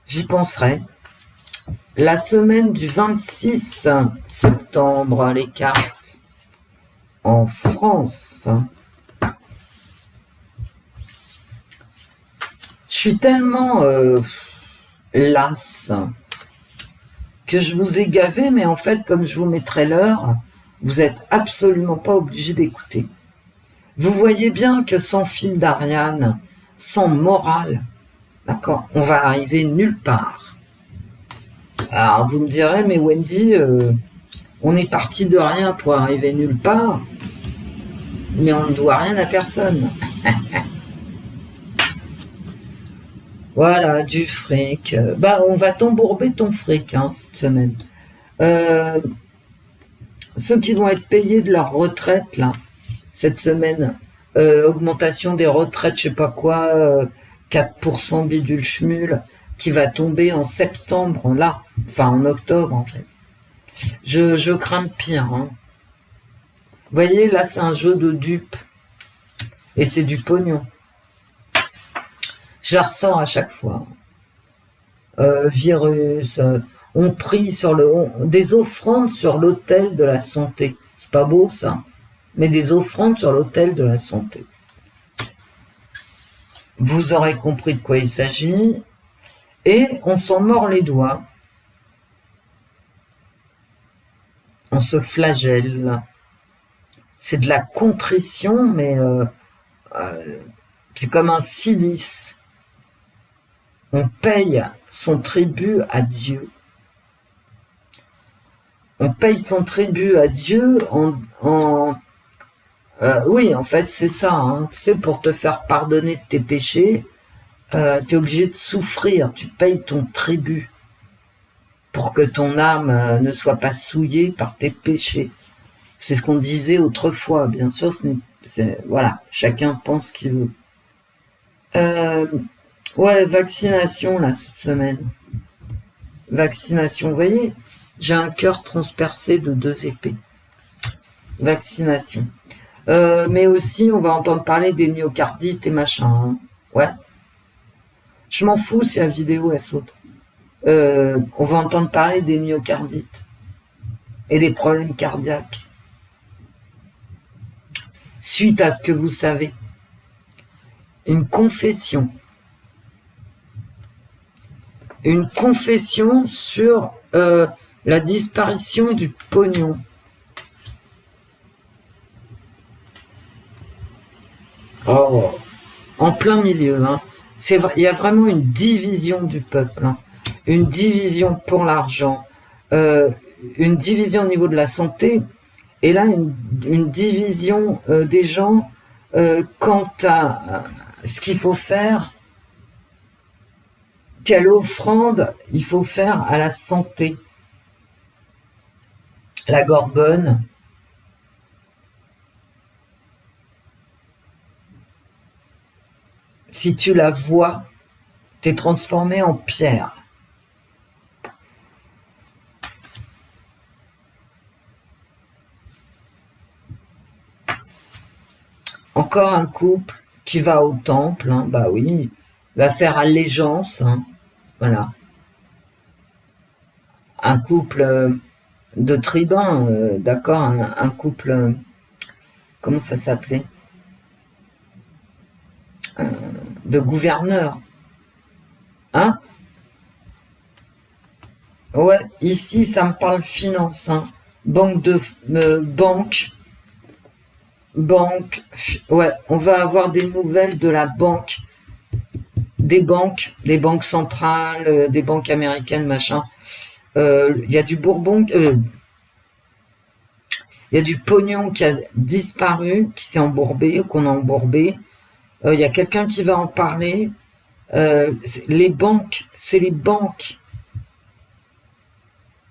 J'y penserai. La semaine du 26 septembre, les cartes en France. Je suis tellement lasse que je vous ai gavé, mais en fait, comme je vous mettrai l'heure, vous êtes absolument pas obligé d'écouter. Vous voyez bien que sans fil d'Ariane, sans morale, d'accord, on va arriver nulle part. Alors vous me direz, mais Wendy, on est parti de rien pour arriver nulle part, mais on ne doit rien à personne. Voilà, du fric. Bah, on va t'embourber ton fric, hein, cette semaine. Euh, Ceux qui vont être payés de leur retraite, là, cette semaine, augmentation des retraites, je sais pas quoi, 4% bidule schmul, qui va tomber en septembre, là, enfin en octobre, en fait. Je crains le pire, hein. Vous voyez, là, c'est un jeu de dupes, et c'est du pognon. Je la ressens à chaque fois. Virus, on prie des offrandes sur l'autel de la santé. C'est pas beau ça, mais des offrandes sur l'autel de la santé. Vous aurez compris de quoi il s'agit. Et on s'en mord les doigts. On se flagelle. C'est de la contrition, mais c'est comme un cilice. On paye son tribut à Dieu. On paye son tribut à Dieu oui, en fait, c'est ça. Hein. C'est pour te faire pardonner de tes péchés. Tu es obligé de souffrir. Tu payes ton tribut pour que ton âme ne soit pas souillée par tes péchés. C'est ce qu'on disait autrefois. Bien sûr, voilà, chacun pense ce qu'il veut. Ouais, vaccination, là, cette semaine. Vaccination, vous voyez, j'ai un cœur transpercé de 2 épées. Vaccination. Mais aussi, on va entendre parler des myocardites et machin. Hein. Ouais. Je m'en fous si la vidéo, elle saute. On va entendre parler des myocardites et des problèmes cardiaques. Suite à ce que vous savez. Une confession. Une confession sur la disparition du pognon. Oh, en plein milieu. Hein. Il y a vraiment une division du peuple. Hein. Une division pour l'argent. Une division au niveau de la santé. Et là, une division des gens quant à ce qu'il faut faire. Quelle offrande il faut faire à la santé. La gorgone. Si tu la vois, t'es transformé en pierre. Encore un couple qui va au temple, hein, bah oui, va faire allégeance, hein, voilà. Un couple de tribuns, d'accord, un couple, comment ça s'appelait, de gouverneurs, hein. Ouais, ici ça me parle finance, hein. Banque, ouais, on va avoir des nouvelles de la banque, des banques centrales, des banques américaines, machin. Il y a du Bourbon, il y a du pognon qui a disparu, qui s'est embourbé, qu'on a embourbé. Il y a quelqu'un qui va en parler. Les banques, c'est les banques.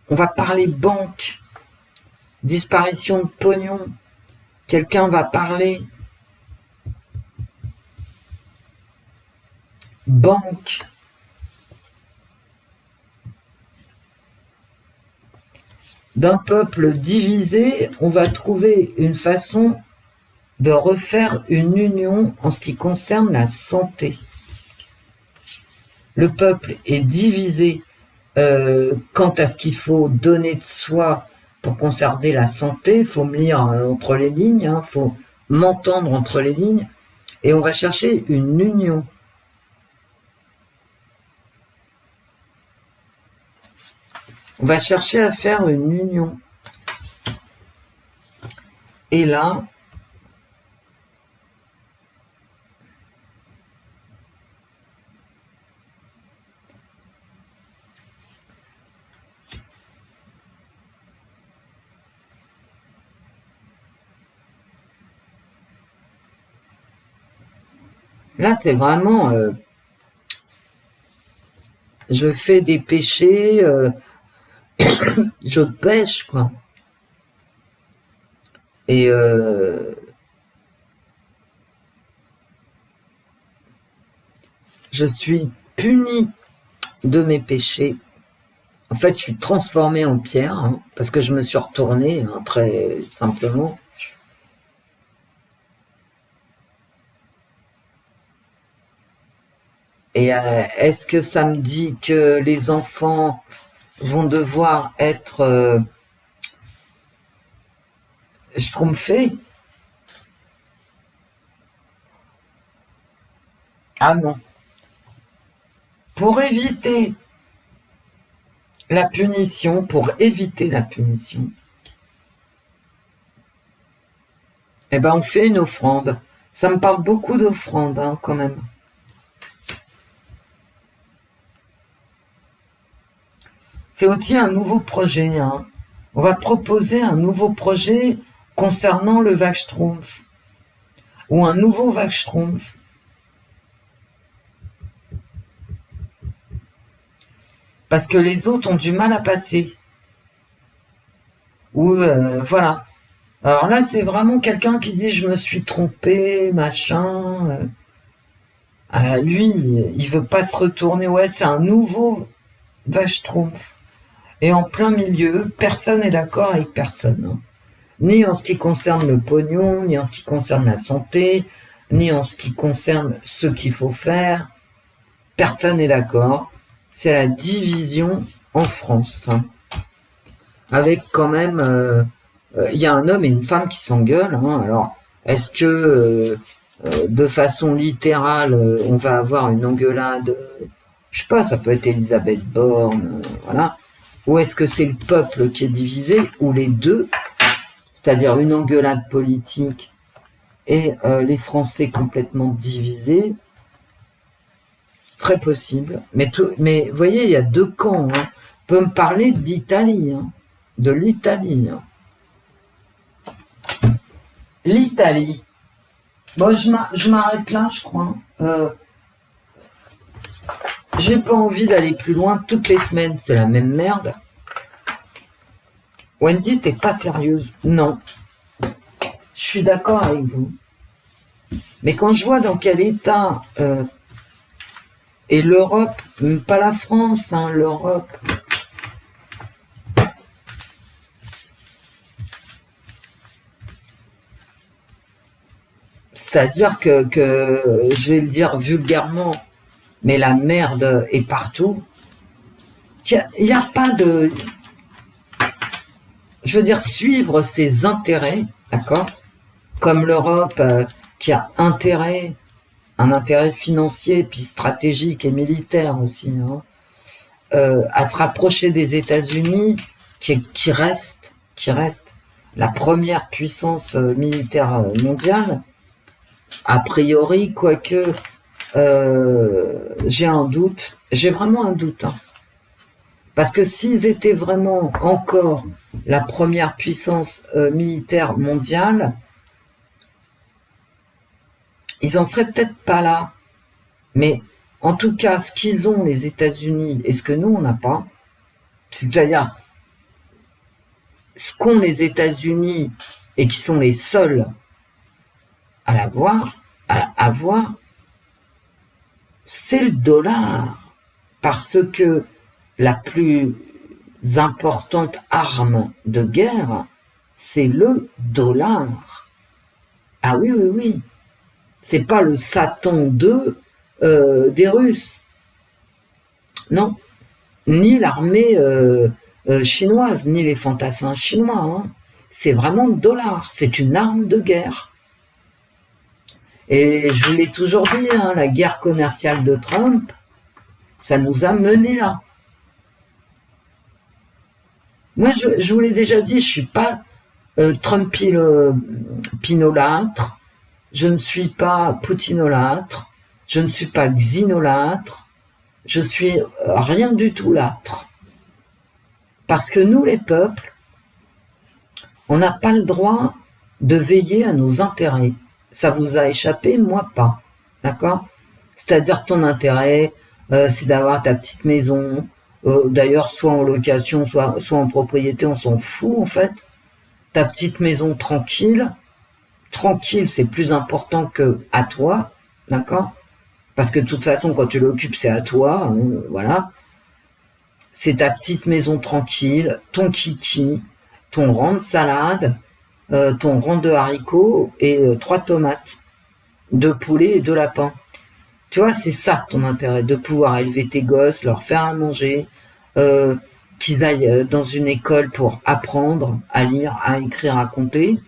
On va parler banque. Disparition de pognon. Quelqu'un va parler. Banque. D'un peuple divisé, on va trouver une façon de refaire une union en ce qui concerne la santé. Le peuple est divisé quant à ce qu'il faut donner de soi pour conserver la santé. Il faut me lire entre les lignes, hein, faut m'entendre entre les lignes, et on va chercher une union. On va chercher à faire une union. Et là, c'est vraiment je fais des péchés, je pêche, quoi. Et je suis puni de mes péchés. En fait, je suis transformée en pierre, hein, parce que je me suis retournée, hein, très simplement. Et est-ce que ça me dit que les enfants vont devoir être schtroumpfés? Ah non. Pour éviter la punition, eh ben on fait une offrande. Ça me parle beaucoup d'offrandes, hein, quand même. C'est aussi un nouveau projet, hein. On va proposer un nouveau projet concernant le Wachschtroumpf. Ou un nouveau Wachschtroumpf. Parce que les autres ont du mal à passer. Ou voilà. Alors là, c'est vraiment quelqu'un qui dit « je me suis trompé, machin ». Lui, il veut pas se retourner. Ouais, c'est un nouveau Wachschtroumpf. Et en plein milieu, personne n'est d'accord avec personne. Hein. Ni en ce qui concerne le pognon, ni en ce qui concerne la santé, ni en ce qui concerne ce qu'il faut faire. Personne n'est d'accord. C'est la division en France. Hein. Avec quand même... y a un homme et une femme qui s'engueulent. Hein. Alors, est-ce que de façon littérale, on va avoir une engueulade, je sais pas, ça peut être Elisabeth Borne, voilà. Ou est-ce que c'est le peuple qui est divisé, ou les deux, c'est-à-dire une engueulade politique et les Français complètement divisés? Très possible. Mais vous voyez, il y a deux camps. Hein. On peut me parler d'Italie, hein. De l'Italie. Hein. L'Italie. Bon, je m'arrête là, je crois. J'ai pas envie d'aller plus loin. Toutes les semaines, c'est la même merde. Wendy, t'es pas sérieuse. Non. Je suis d'accord avec vous. Mais quand je vois dans quel état... et l'Europe, pas la France, hein, l'Europe... C'est-à-dire que, je vais le dire vulgairement, mais la merde est partout. Il n'y a pas de... Je veux dire, suivre ses intérêts, d'accord? Comme l'Europe qui a un intérêt financier, puis stratégique et militaire aussi, hein, à se rapprocher des États-Unis, qui reste la première puissance militaire mondiale, a priori, quoique j'ai un doute, j'ai vraiment un doute, hein. Parce que s'ils étaient vraiment encore la première puissance militaire mondiale, ils en seraient peut-être pas là. Mais en tout cas, ce qu'ils ont, les États-Unis, et ce que nous, on n'a pas, c'est-à-dire ce qu'ont les États-Unis et qui sont les seuls à avoir, c'est le dollar. Parce que la plus importante arme de guerre, c'est le dollar. Ah oui, oui, oui. C'est pas le Satan 2 des Russes. Non. Ni l'armée chinoise, ni les fantassins chinois. Hein. C'est vraiment le dollar. C'est une arme de guerre. Et je vous l'ai toujours dit, hein, la guerre commerciale de Trump, ça nous a menés là. Moi, je vous l'ai déjà dit, je suis pas Trumpinolâtre, je ne suis pas poutinolâtre, je ne suis pas xinolâtre, je suis rien du tout l'âtre. Parce que nous, les peuples, on n'a pas le droit de veiller à nos intérêts. Ça vous a échappé, moi pas. D'accord? C'est-à-dire ton intérêt c'est d'avoir ta petite maison, d'ailleurs soit en location, soit en propriété, on s'en fout en fait. Ta petite maison tranquille, c'est plus important que à toi, d'accord? Parce que de toute façon, quand tu l'occupes, c'est à toi, voilà. C'est ta petite maison tranquille, ton kiki, ton rang de salade, ton rang de haricots et 3 tomates, 2 poulets et 2 lapins. Tu vois, c'est ça ton intérêt, de pouvoir élever tes gosses, leur faire à manger, euh, qu'ils aillent dans une école pour apprendre à lire, à écrire, à compter.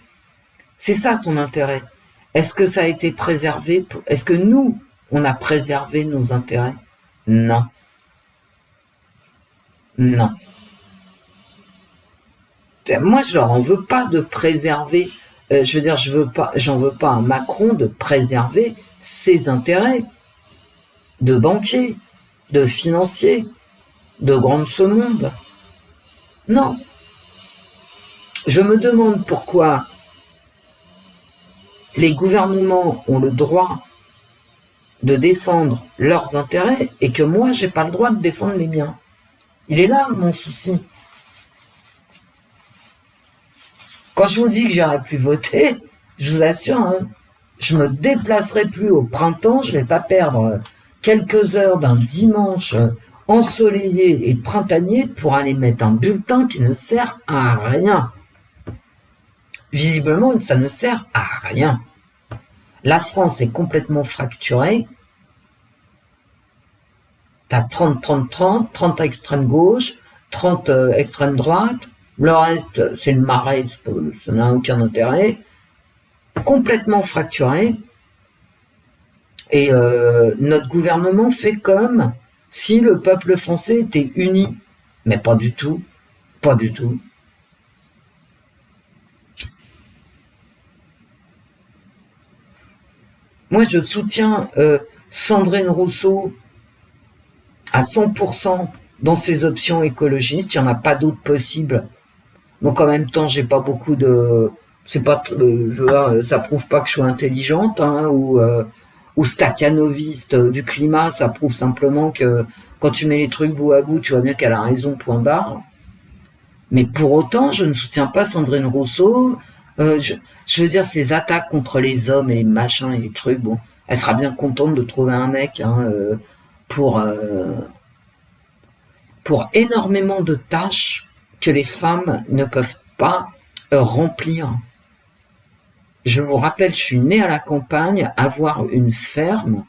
C'est ça ton intérêt. Est-ce que ça a été préservé? Est-ce que nous, on a préservé nos intérêts? Non. Non. Moi, je leur en veux pas de préserver. Je veux dire, j'en veux pas à Macron de préserver ses intérêts de banquier, de financier, de grand de ce monde. Non. Je me demande pourquoi les gouvernements ont le droit de défendre leurs intérêts et que moi, j'ai pas le droit de défendre les miens. Il est là, mon souci. Quand je vous dis que j'irai plus voter, je vous assure, hein, je me déplacerai plus au printemps, je vais pas perdre quelques heures d'un dimanche ensoleillé et printanier pour aller mettre un bulletin qui ne sert à rien. Visiblement, ça ne sert à rien. La France est complètement fracturée. T'as 30-30-30, 30 à extrême gauche, 30 extrême droite, le reste, c'est le marais, ça n'a aucun intérêt. Complètement fracturé. Et notre gouvernement fait comme si le peuple français était uni. Mais pas du tout. Pas du tout. Moi, je soutiens Sandrine Rousseau à 100% dans ses options écologistes. Il n'y en a pas d'autres possibles. Donc en même temps, j'ai pas beaucoup de... C'est pas, ça prouve pas que je sois intelligente, hein, ou stakhanoviste du climat. Ça prouve simplement que quand tu mets les trucs bout à bout, tu vois bien qu'elle a raison, point barre. Mais pour autant, je ne soutiens pas Sandrine Rousseau. Je veux dire, ces attaques contre les hommes et les machins et les trucs, bon, elle sera bien contente de trouver un mec hein, pour énormément de tâches que les femmes ne peuvent pas remplir. Je vous rappelle, je suis née à la campagne, avoir une ferme,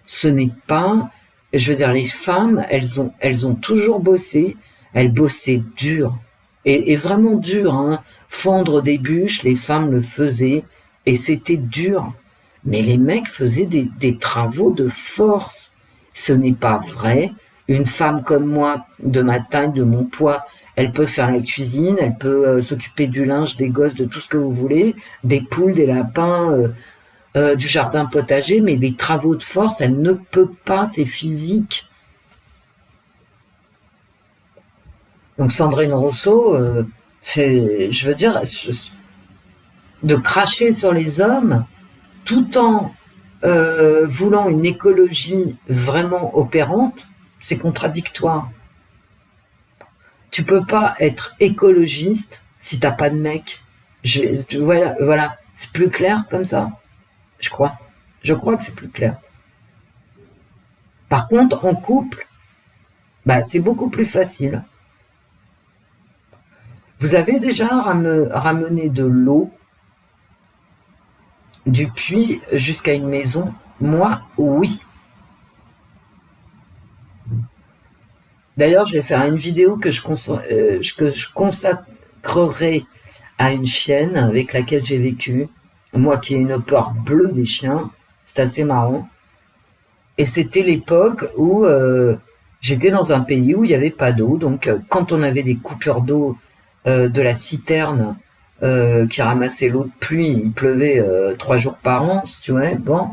ce n'est pas... Je veux dire, les femmes, elles ont toujours bossé, elles bossaient dur, et vraiment dur, hein. Fendre des bûches, les femmes le faisaient, et c'était dur. Mais les mecs faisaient des travaux de force. Ce n'est pas vrai. Une femme comme moi, de ma taille, de mon poids, elle peut faire la cuisine, elle peut s'occuper du linge, des gosses, de tout ce que vous voulez, des poules, des lapins, du jardin potager, mais les travaux de force, elle ne peut pas, c'est physique. Donc Sandrine Rousseau, je veux dire, de cracher sur les hommes tout en voulant une écologie vraiment opérante, c'est contradictoire. Tu peux pas être écologiste si t'as pas de mec. Voilà, c'est plus clair comme ça, je crois. Je crois que c'est plus clair. Par contre, en couple, bah, c'est beaucoup plus facile. Vous avez déjà ramené de l'eau du puits jusqu'à une maison? Moi, oui. D'ailleurs, je vais faire une vidéo que je consacrerai à une chienne avec laquelle j'ai vécu. Moi qui ai une peur bleue des chiens, c'est assez marrant. Et c'était l'époque où j'étais dans un pays où il n'y avait pas d'eau. Donc quand on avait des coupures d'eau de la citerne qui ramassait l'eau de pluie, il pleuvait 3 jours par an, si tu veux, bon.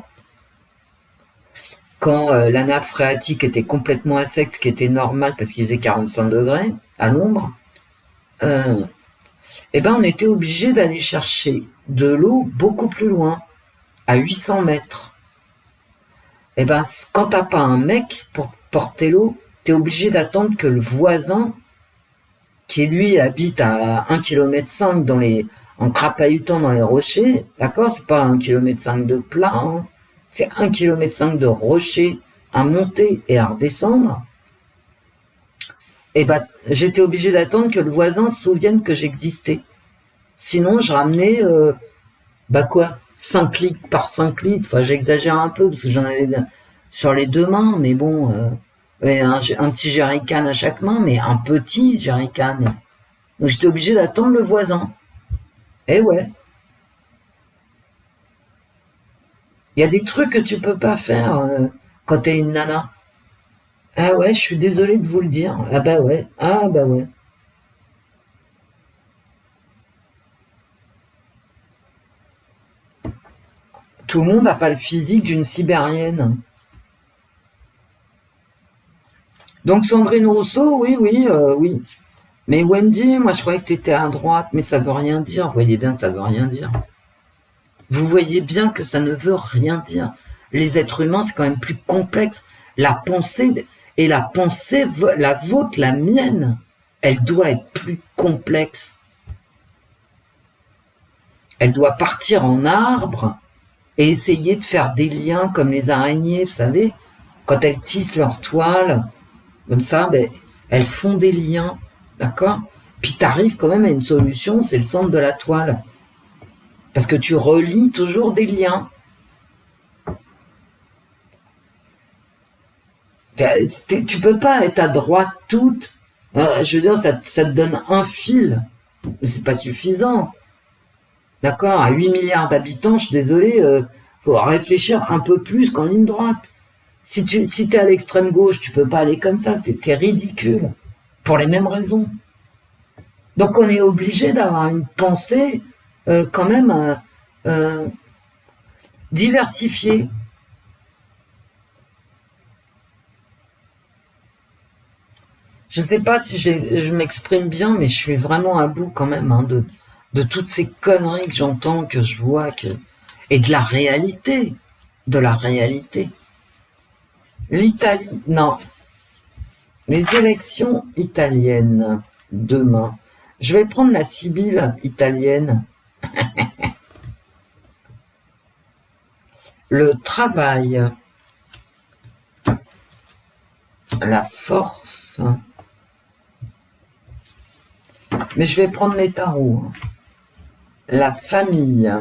Quand la nappe phréatique était complètement à sec, ce qui était normal parce qu'il faisait 45 degrés à l'ombre, eh ben on était obligé d'aller chercher de l'eau beaucoup plus loin, à 800 mètres. Eh ben quand t'as pas un mec porter l'eau, tu es obligé d'attendre que le voisin, qui lui habite à 1,5 km en crapahutant dans les rochers, d'accord, c'est pas 1,5 km de plat, hein, c'est 1,5 km de rochers à monter et à redescendre. Et bah, j'étais obligé d'attendre que le voisin se souvienne que j'existais. Sinon, je ramenais, 5 litres par 5 litres. Enfin, j'exagère un peu parce que j'en avais sur les deux mains, mais bon, un petit jerrycan à chaque main, mais un petit jerrycan. Donc, j'étais obligé d'attendre le voisin. Eh ouais. Il y a des trucs que tu peux pas faire quand t'es une nana. Ah ouais, je suis désolée de vous le dire. Ah bah ouais. Ah bah ouais. Tout le monde n'a pas le physique d'une sibérienne. Donc Sandrine Rousseau, oui, oui, oui. Mais Wendy, moi je croyais que tu étais à droite, mais ça veut rien dire. Vous voyez bien que ça veut rien dire. Vous voyez bien que ça ne veut rien dire. Les êtres humains, c'est quand même plus complexe. La pensée, et la pensée, la vôtre, la mienne, elle doit être plus complexe. Elle doit partir en arbre et essayer de faire des liens comme les araignées, vous savez, quand elles tissent leur toile, comme ça, ben, elles font des liens, d'accord? Puis tu arrives quand même à une solution, c'est le centre de la toile. Parce que tu relis toujours des liens. Tu peux pas être à droite toute. Je veux dire, ça te donne un fil. Mais c'est pas suffisant. D'accord? À 8 milliards d'habitants, je suis désolé, faut réfléchir un peu plus qu'en ligne droite. Si t'es à l'extrême gauche, tu peux pas aller comme ça. C'est ridicule. Pour les mêmes raisons. Donc on est obligé d'avoir une pensée quand même diversifiée. Je ne sais pas si je m'exprime bien, mais je suis vraiment à bout quand même hein, de toutes ces conneries que j'entends, que je vois, et de la réalité. De la réalité. L'Italie, non. Les élections italiennes, demain. Je vais prendre la Sibylle italienne. Le travail. La force. Mais je vais prendre les tarots. La famille.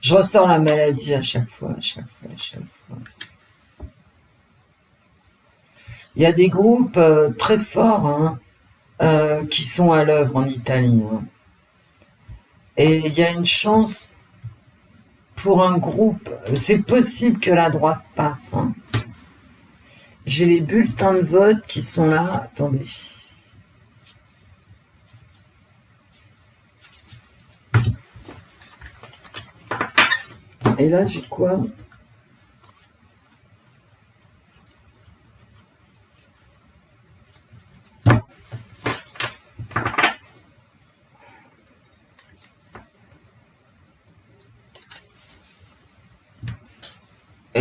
Je ressens la maladie à chaque fois, à chaque fois, à chaque fois. Il y a des groupes très forts hein, qui sont à l'œuvre en Italie. Hein. Et il y a une chance pour un groupe. C'est possible que la droite passe. Hein. J'ai les bulletins de vote qui sont là. Attendez. Et là, j'ai quoi?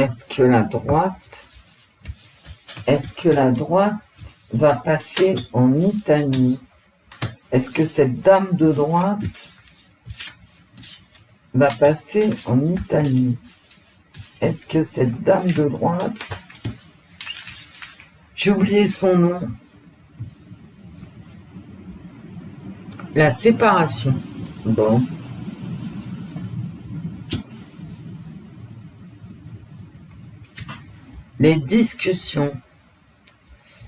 Est-ce que la droite va passer en Italie? Est-ce que cette dame de droite va passer en Italie? Est-ce que cette dame de droite... J'ai oublié son nom. La séparation. Bon. Les discussions.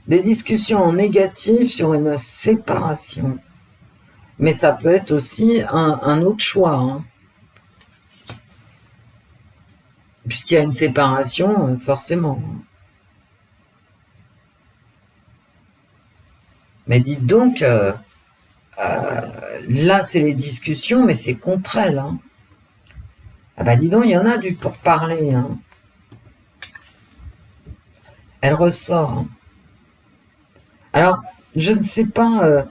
Des discussions en négatif sur une séparation. Mais ça peut être aussi un autre choix. Hein. Puisqu'il y a une séparation, forcément. Mais dites donc, là c'est les discussions, mais c'est contre elle. Hein. Ah bah dis donc, il y en a du pourparler. Hein. Elle ressort. Hein. Alors, je ne sais pas...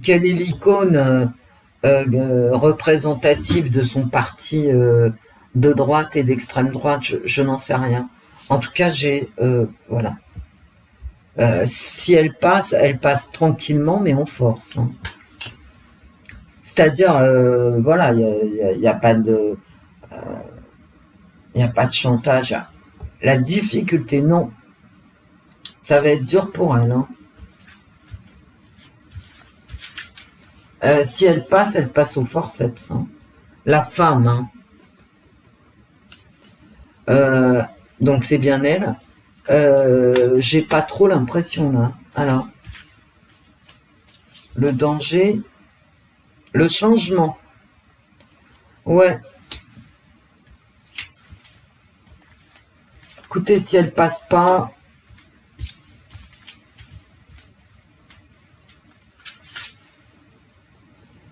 quelle est l'icône représentative de son parti de droite et d'extrême droite, je n'en sais rien. En tout cas, voilà. Si elle passe tranquillement, mais en force. Hein. C'est-à-dire, voilà, il n'y a pas de, chantage. La difficulté, non. Ça va être dur pour elle. Hein. Si elle passe au forceps. Hein. La femme. Hein. Donc c'est bien elle. J'ai pas trop l'impression là. Alors, le danger, le changement. Ouais. Écoutez, si elle passe pas.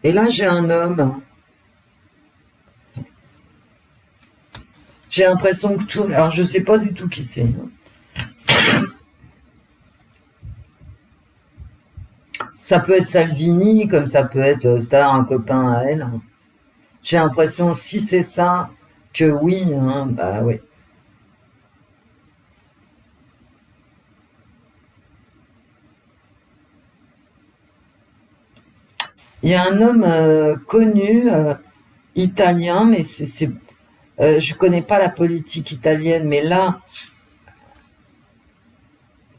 Et là, j'ai un homme. J'ai l'impression que tout. Alors, je sais pas du tout qui c'est. Ça peut être Salvini, comme ça peut être un copain à elle. J'ai l'impression, si c'est ça, que oui, hein, bah oui. Il y a un homme connu, italien, mais je connais pas la politique italienne, mais là,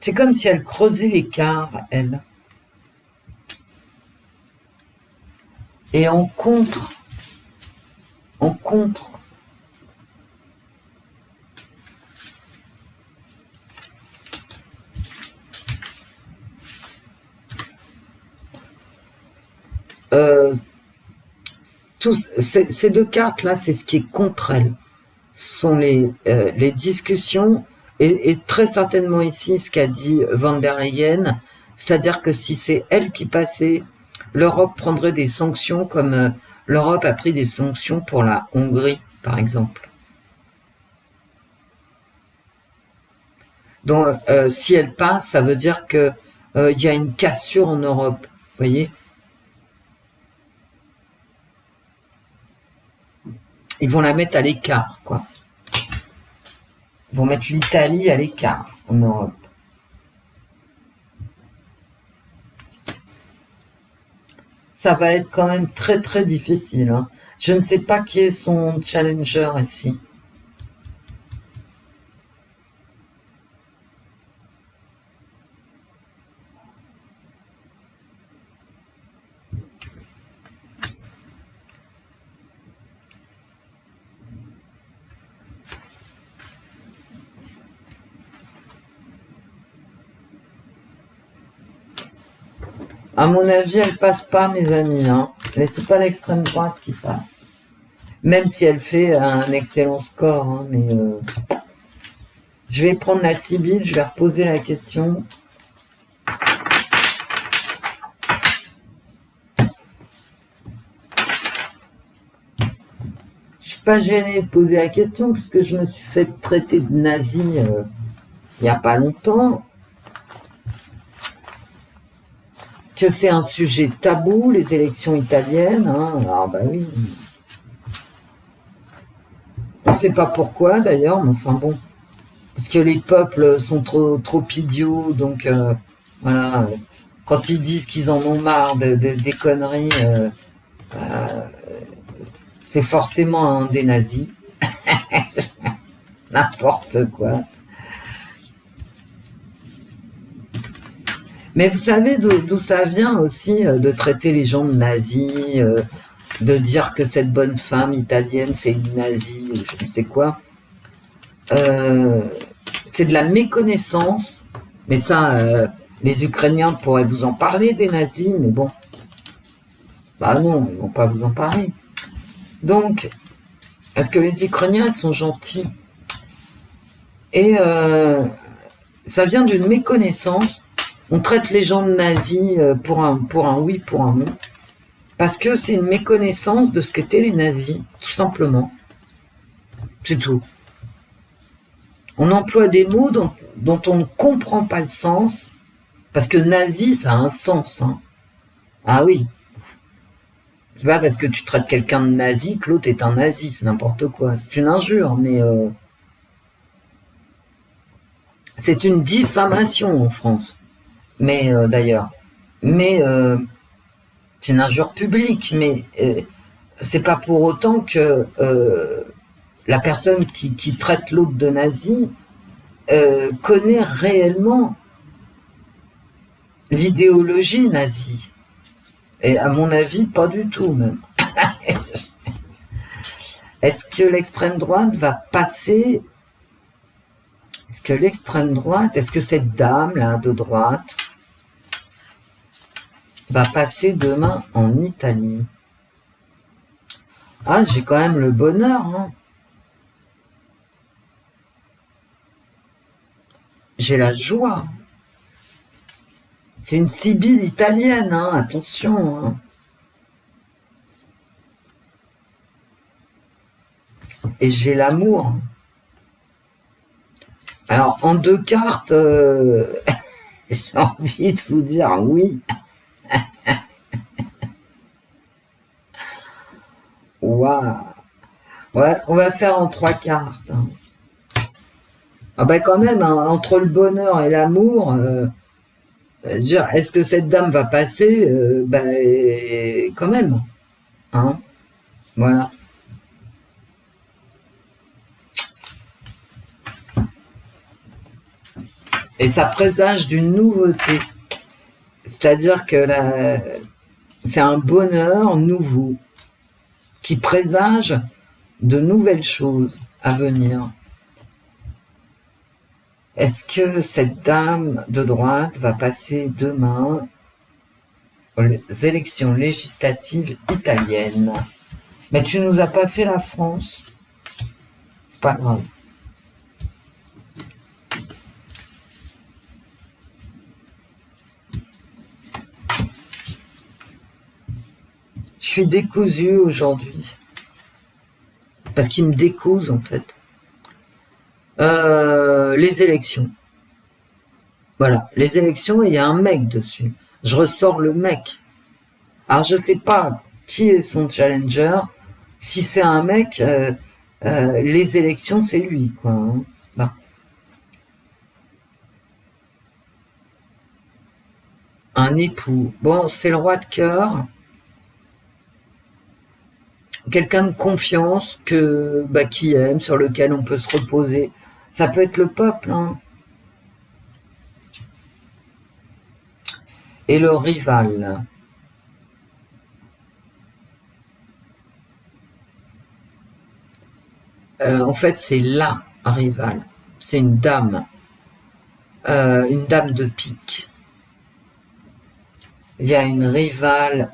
c'est comme si elle creusait l'écart, elle. Et en contre, ces deux cartes-là, c'est ce qui est contre elle. Sont les discussions, et très certainement ici ce qu'a dit Van der Leyen, c'est-à-dire que si c'est elle qui passait, l'Europe prendrait des sanctions comme l'Europe a pris des sanctions pour la Hongrie, par exemple. Donc, si elle passe, ça veut dire que y a une cassure en Europe, vous voyez. Ils vont la mettre à l'écart, quoi. Ils vont mettre l'Italie à l'écart en Europe. Ça va être quand même très très difficile. Hein. Je ne sais pas qui est son challenger ici. À mon avis, elle passe pas, mes amis. Hein. Mais c'est pas l'extrême droite qui passe. Même si elle fait un excellent score. Hein, mais je vais prendre la Sibylle, je vais reposer la question. Je suis pas gênée de poser la question puisque je me suis fait traiter de nazi il y a pas longtemps. Que c'est un sujet tabou, les élections italiennes. Hein. Ah bah oui. On ne sait pas pourquoi d'ailleurs, mais enfin bon. Parce que les peuples sont trop idiots, donc voilà. Quand ils disent qu'ils en ont marre des conneries, c'est forcément des nazis. N'importe quoi. Mais vous savez d'où ça vient aussi de traiter les gens de nazis, de dire que cette bonne femme italienne c'est une nazie ou je ne sais quoi. C'est de la méconnaissance, mais ça, les Ukrainiens pourraient vous en parler des nazis, mais bon. Bah non, ils vont pas vous en parler. Donc, est-ce que les Ukrainiens sont gentils? Et ça vient d'une méconnaissance. On traite les gens de nazis pour un oui, pour un non. Parce que c'est une méconnaissance de ce qu'étaient les nazis, tout simplement. C'est tout. On emploie des mots dont on ne comprend pas le sens, parce que nazi, ça a un sens. Hein. Ah oui, c'est pas parce que tu traites quelqu'un de nazi que l'autre est un nazi, c'est n'importe quoi. C'est une injure, mais c'est une diffamation en France. Mais d'ailleurs, mais c'est une injure publique, mais c'est pas pour autant que la personne qui traite l'autre de nazi connaît réellement l'idéologie nazie. Et à mon avis, pas du tout même. Est-ce que l'extrême droite va passer? Est-ce que l'extrême droite, est-ce que cette dame-là de droite va passer demain en Italie? Ah, j'ai quand même le bonheur, hein. J'ai la joie. C'est une sibylle italienne, hein, attention. Hein. Et j'ai l'amour. Alors, en deux cartes, j'ai envie de vous dire oui. Waouh. Ouais, on va faire en trois cartes. Hein. Ah ben quand même, hein, entre le bonheur et l'amour, est-ce que cette dame va passer ben, quand même. Hein. Voilà. Et ça présage d'une nouveauté. C'est-à-dire que c'est un bonheur nouveau qui présage de nouvelles choses à venir. Est-ce que cette dame de droite va passer demain aux élections législatives italiennes? Mais tu nous as pas fait la France. C'est pas grave. Je suis décousue aujourd'hui. Parce qu'il me découse en fait. Les élections. Voilà, les élections et il y a un mec dessus. Je ressors le mec. Alors je sais pas qui est son challenger. Si c'est un mec, les élections c'est lui quoi. Hein. Bon. Un époux. Bon, c'est le roi de cœur. Quelqu'un de confiance qui aime, sur lequel on peut se reposer. Ça peut être le peuple. Hein. Et le rival. En fait, c'est la rivale. C'est une dame. Une dame de pique. Il y a une rivale.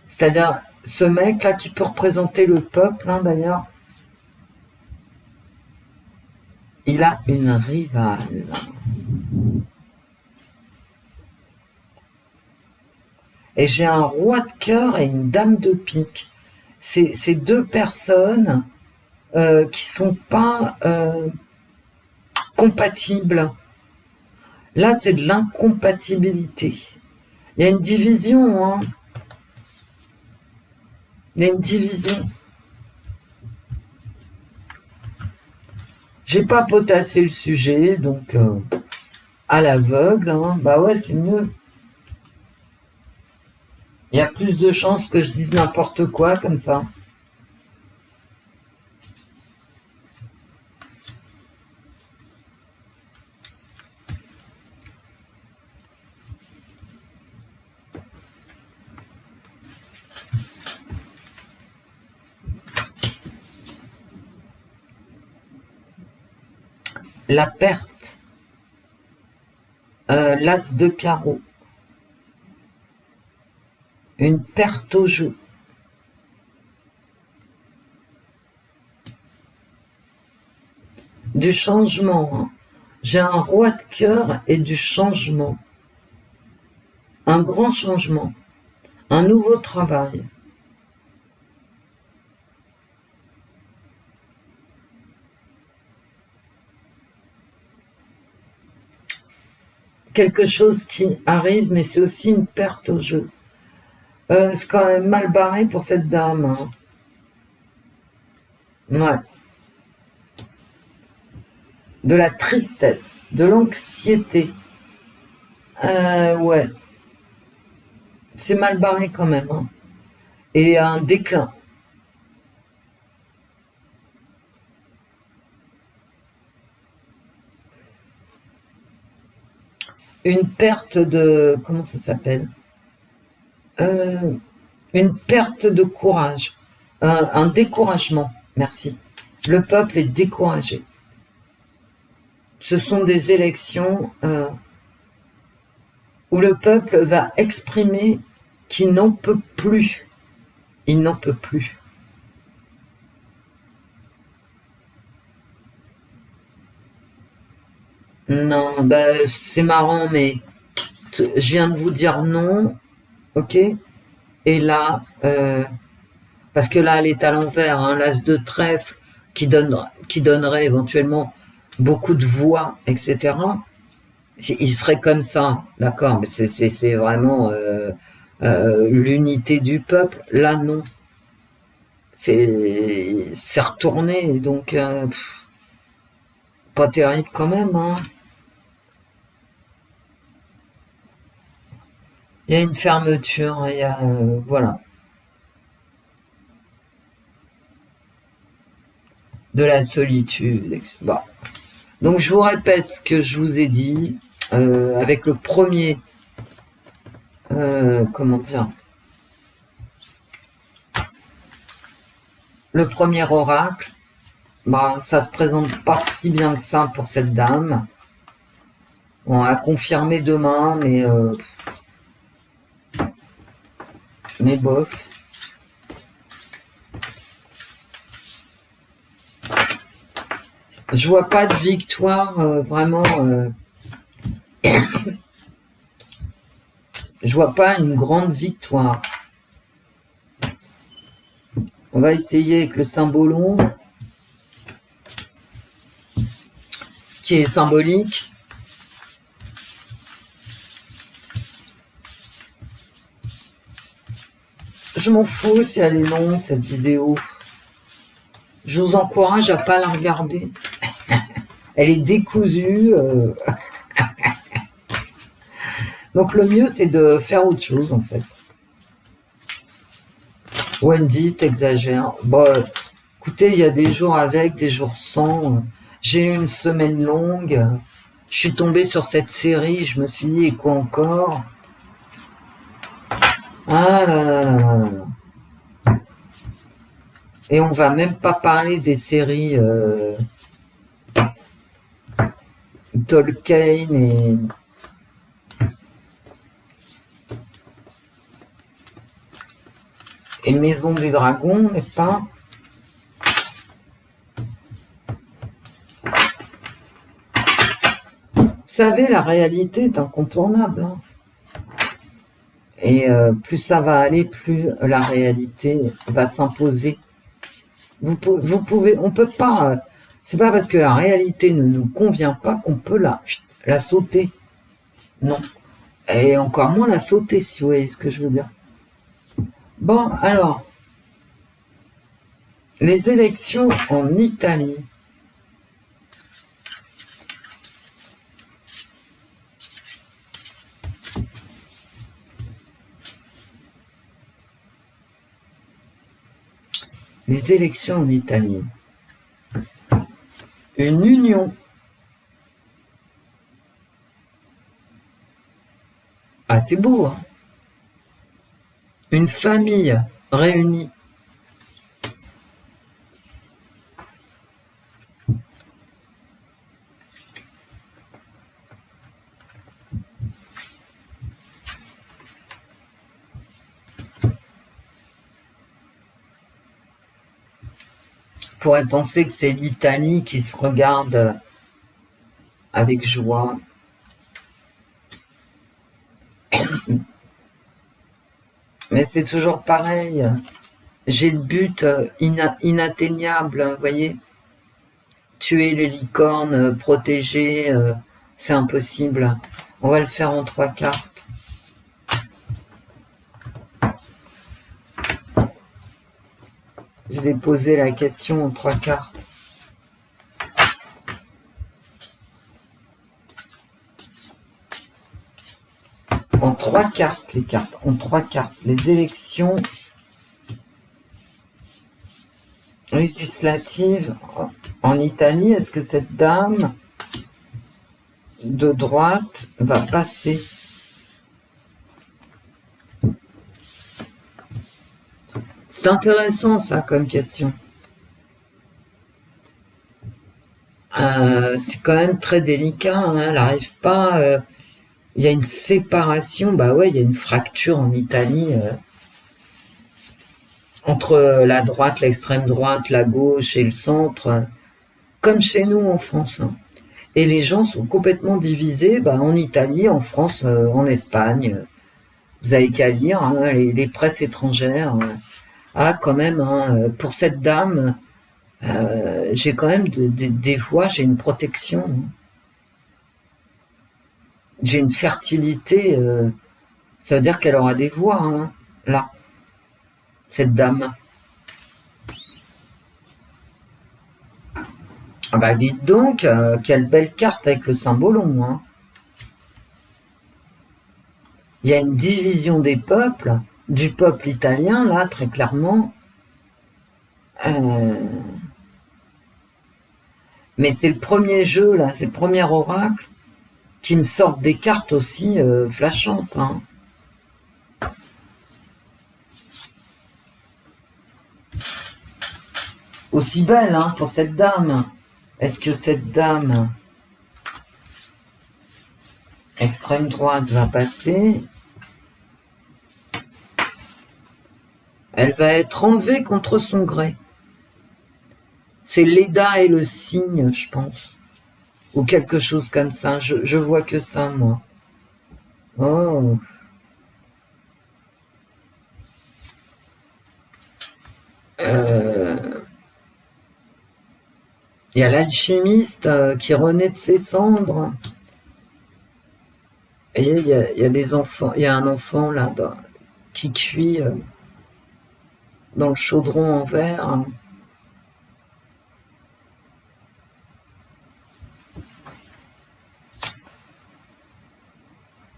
C'est-à-dire, ce mec-là qui peut représenter le peuple, hein, d'ailleurs, il a une rivale. Et j'ai un roi de cœur et une dame de pique. C'est deux personnes qui sont pas compatibles. Là, c'est de l'incompatibilité. Il y a une division, hein. Il y a une division. J'ai pas potassé le sujet, donc à l'aveugle, hein. Bah ouais, c'est mieux. Il y a plus de chances que je dise n'importe quoi comme ça. La perte, l'as de carreau, une perte au jeu. Du changement. Hein. J'ai un roi de cœur et du changement. Un grand changement. Un nouveau travail. quelque chose qui arrive, mais c'est aussi une perte au jeu. C'est quand même mal barré pour cette dame. Hein. Ouais. De la tristesse, de l'anxiété. Ouais. C'est mal barré quand même. Hein. Et un déclin. Une perte de... Comment ça s'appelle Une perte de courage. Un découragement. Merci. Le peuple est découragé. Ce sont des élections où le peuple va exprimer qu'il n'en peut plus. Il n'en peut plus. Non, bah, c'est marrant, mais je viens de vous dire non, ok? Et là, parce que là, elle est à l'envers, hein, l'as de trèfle qui donnerait éventuellement beaucoup de voix, etc. Il serait comme ça, d'accord, mais c'est vraiment l'unité du peuple. Là, non. C'est retourné, donc pas terrible quand même. Hein. Il y a une fermeture, il y a voilà, de la solitude. Bon. Donc je vous répète ce que je vous ai dit avec le premier, comment dire, le premier oracle. Bah, ça se présente pas si bien que ça pour cette dame. On a confirmé demain, mais bof. Je vois pas de victoire vraiment. Je vois pas une grande victoire. On va essayer avec le symbolon, qui est symbolique. Je m'en fous si elle est longue, cette vidéo. Je vous encourage à pas la regarder. Elle est décousue. Donc le mieux, c'est de faire autre chose, en fait. Wendy, t'exagères. Bon, écoutez, il y a des jours avec, des jours sans. J'ai eu une semaine longue. Je suis tombée sur cette série. Je me suis dit, et quoi encore? Ah là là là là là. Et on va même pas parler des séries Tolkien et Maison des Dragons, n'est-ce pas? Vous savez, la réalité est incontournable. Hein. Et plus ça va aller, plus la réalité va s'imposer. Vous pouvez, on peut pas. C'est pas parce que la réalité ne nous convient pas qu'on peut la sauter. Non. Et encore moins la sauter, si vous voyez ce que je veux dire. Bon, alors, les élections en Italie. Les élections en Italie. Une union. Ah, c'est beau, hein? Une famille réunie. On pourrait penser que c'est l'Italie qui se regarde avec joie. Mais c'est toujours pareil. J'ai le but inatteignable, vous voyez. Tuer les licornes, protéger, c'est impossible. On va le faire en 3 cartes. Je vais poser la question en 3 cartes. En 3 cartes, les cartes. En 3 cartes. Les élections législatives en Italie. Est-ce que cette dame de droite va passer? C'est intéressant ça comme question. C'est quand même très délicat, hein, elle n'arrive pas... il y a une séparation, bah ouais, il y a une fracture en Italie entre la droite, l'extrême droite, la gauche et le centre, comme chez nous en France. Hein. Et les gens sont complètement divisés en Italie, en France, en Espagne. Vous avez qu'à lire hein, les presses étrangères. Quand même, hein, pour cette dame, j'ai quand même des fois, j'ai une protection. Hein. J'ai une fertilité, ça veut dire qu'elle aura des voix, hein, là, cette dame. Ah bah dites donc, quelle belle carte avec le symbolon. Hein. Il y a une division des peuples, du peuple italien, là, très clairement. Mais c'est le premier jeu, là, c'est le premier oracle qui me sort des cartes aussi flashantes. Hein. Aussi belle, hein, pour cette dame. Est-ce que cette dame extrême droite va passer? Elle va être enlevée contre son gré. C'est Leda et le cygne, je pense. Ou quelque chose comme ça. Je vois que ça, moi. Oh. Il y a l'alchimiste qui renaît de ses cendres. Et il y a des enfants. Il y a un enfant là qui cuit dans le chaudron en verre.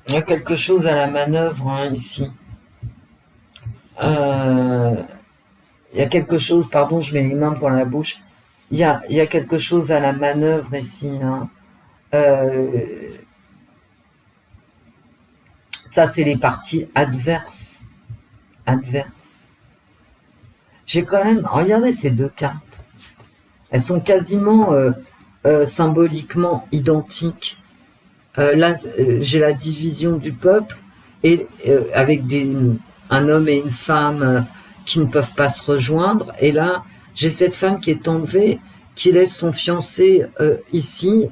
Il y a quelque chose à la manœuvre hein, ici. Il y a quelque chose, pardon, je mets les mains devant la bouche. Il y a quelque chose à la manœuvre ici. Hein. Ça, c'est les parties adverses. J'ai quand même... Regardez ces 2 cartes. Elles sont quasiment symboliquement identiques. Là, j'ai la division du peuple et avec un homme et une femme qui ne peuvent pas se rejoindre. Et là, j'ai cette femme qui est enlevée, qui laisse son fiancé ici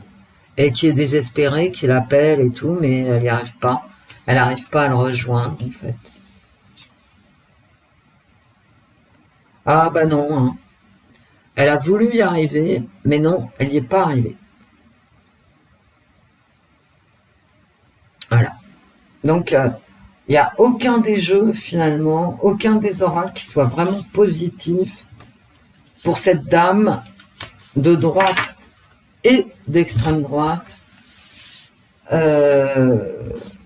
et qui est désespérée, qui l'appelle et tout, mais elle n'y arrive pas. Elle n'arrive pas à le rejoindre, en fait. Ah bah non, hein. Elle a voulu y arriver, mais non, elle n'y est pas arrivée. Voilà. Donc, il n'y a aucun des jeux, finalement, aucun des oracles qui soit vraiment positif pour cette dame de droite et d'extrême droite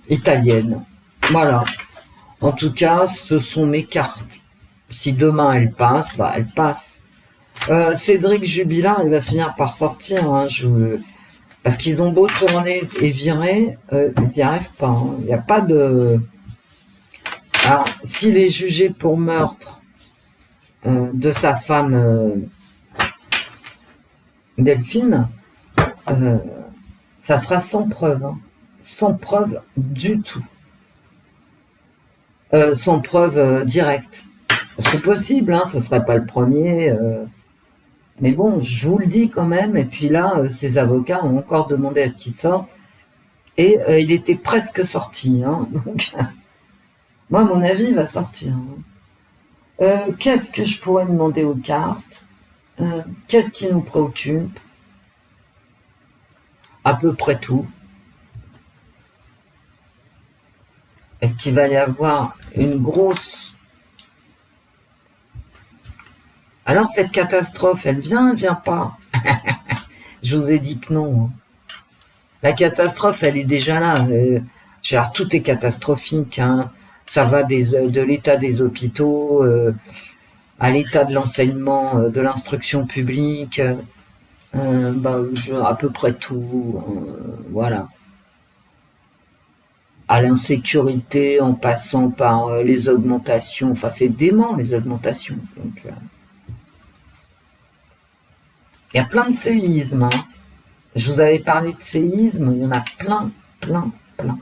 italienne. Voilà. En tout cas, ce sont mes cartes. Si demain elle passe, elle passe. Cédric Jubilard, il va finir par sortir. Hein, parce qu'ils ont beau tourner et virer, ils n'y arrivent pas. Hein. Il n'y a pas de... Alors, s'il est jugé pour meurtre de sa femme Delphine, ça sera sans preuve. Hein. Sans preuve du tout. Sans preuve directe. C'est possible, hein, ce ne serait pas le premier. Mais bon, je vous le dis quand même. Et puis là, ses avocats ont encore demandé à ce qu'il sorte. Et il était presque sorti. Hein, donc, moi, à mon avis, il va sortir. Hein. Qu'est-ce que je pourrais demander aux cartes? Qu'est-ce qui nous préoccupe? À peu près tout. Est-ce qu'il va y avoir une grosse... Alors cette catastrophe, elle vient pas. Je vous ai dit que non. La catastrophe, elle est déjà là. Tout est catastrophique. Hein. Ça va de l'état des hôpitaux à l'état de l'enseignement, de l'instruction publique, à peu près tout. Voilà. À l'insécurité, en passant par les augmentations. Enfin, c'est dément, les augmentations. Donc, il y a plein de séismes. Hein. Je vous avais parlé de séismes, il y en a plein, plein, plein.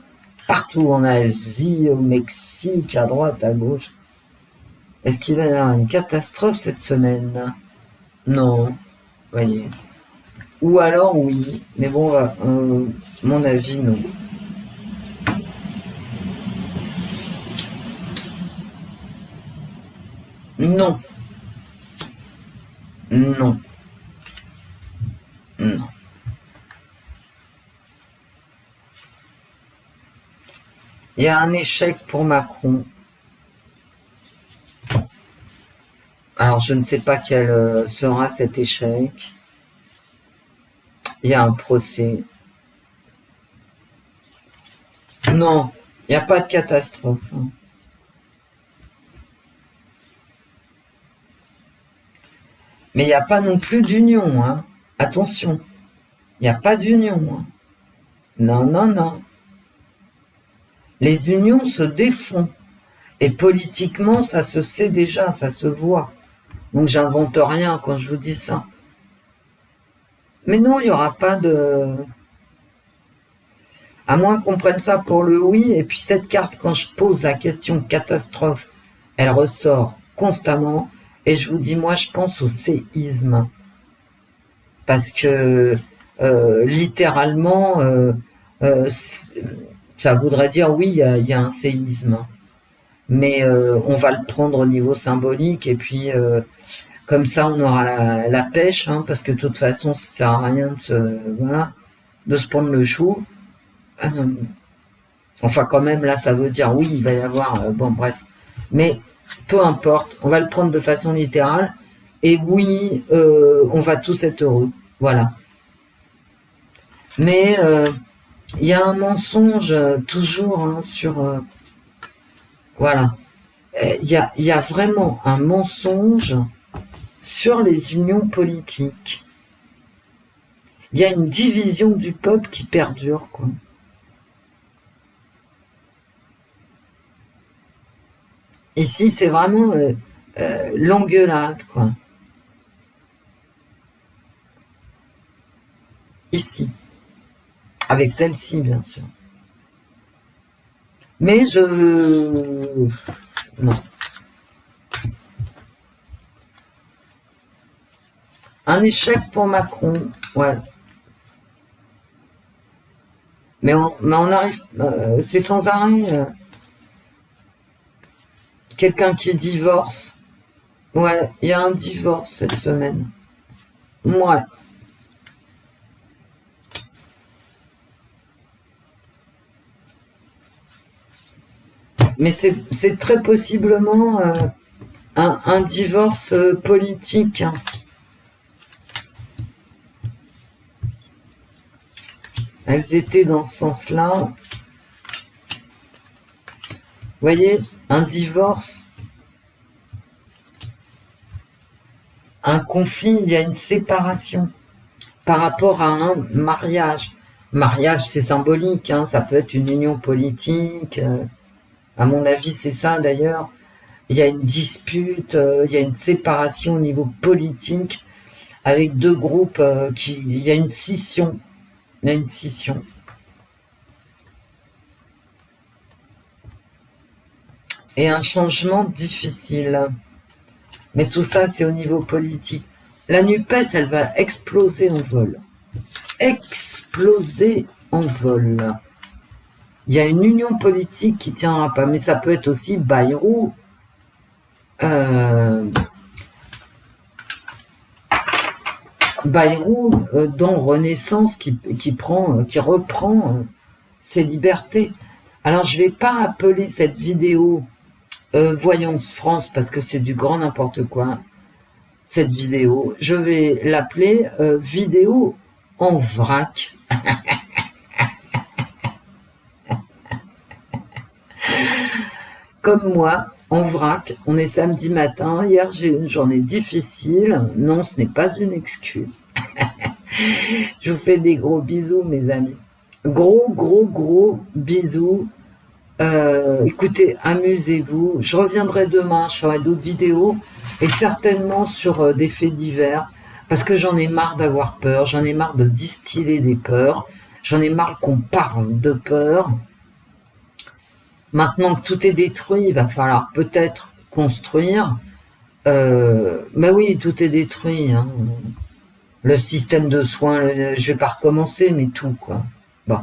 Partout en Asie, au Mexique, à droite, à gauche. Est-ce qu'il va y avoir une catastrophe cette semaine? Non, voyez. Ou alors oui, mais bon, mon avis, non. Non. Non. Non. Il y a un échec pour Macron. Alors, je ne sais pas quel sera cet échec. Il y a un procès. Non, il n'y a pas de catastrophe. Hein. Mais il n'y a pas non plus d'union. Hein. Attention, il n'y a pas d'union. Hein. Non, non, non. Les unions se défont. Et politiquement, ça se sait déjà, ça se voit. Donc j'invente rien quand je vous dis ça. Mais non, il n'y aura pas de... À moins qu'on prenne ça pour le oui, et puis cette carte, quand je pose la question catastrophe, elle ressort constamment, et je vous dis, moi, je pense au séisme. Parce que, littéralement, ça voudrait dire, oui, il y a un séisme. Mais on va le prendre au niveau symbolique, et puis, comme ça, on aura la pêche, hein, parce que de toute façon, ça sert à rien de se prendre le chou. Enfin, quand même, là, ça veut dire oui, il va y avoir... bon, bref. Mais peu importe, on va le prendre de façon littérale. Et oui, on va tous être heureux. Voilà. Mais il y a un mensonge toujours hein, sur... voilà. Il y a vraiment un mensonge sur les unions politiques. Il y a une division du peuple qui perdure, quoi. Ici, c'est vraiment l'engueulade, quoi. Ici. Avec celle-ci, bien sûr. Mais je... Non. Un échec pour Macron, ouais. Mais on arrive... c'est sans arrêt. Quelqu'un qui divorce. Ouais, il y a un divorce cette semaine. Ouais. Mais c'est très possiblement un divorce politique. Hein. Elles étaient dans ce sens-là. Vous voyez, un divorce, un conflit, il y a une séparation par rapport à un mariage. Mariage, c'est symbolique, hein, ça peut être une union politique. À mon avis, c'est ça d'ailleurs. Il y a une dispute, il y a une séparation au niveau politique avec deux groupes il y a une scission. Il y a une scission. Et un changement difficile. Mais tout ça, c'est au niveau politique. La NUPES, elle va exploser en vol. Exploser en vol. Il y a une union politique qui tiendra pas, mais ça peut être aussi Bayrou. Bayrou dans Renaissance qui reprend ses libertés. Alors, je vais pas appeler cette vidéo Voyance France parce que c'est du grand n'importe quoi, cette vidéo. Je vais l'appeler vidéo en vrac. Comme moi, en vrac, on est samedi matin. Hier, j'ai eu une journée difficile. Non, ce n'est pas une excuse. Je vous fais des gros bisous, mes amis. Gros bisous. Écoutez, amusez-vous. Je reviendrai demain, je ferai d'autres vidéos et certainement sur des faits divers parce que j'en ai marre d'avoir peur, j'en ai marre de distiller des peurs, j'en ai marre qu'on parle de peur. Maintenant que tout est détruit, il va falloir peut-être construire. Mais oui, tout est détruit. Hein. Le système de soins, je vais pas recommencer, mais tout, quoi. Bon.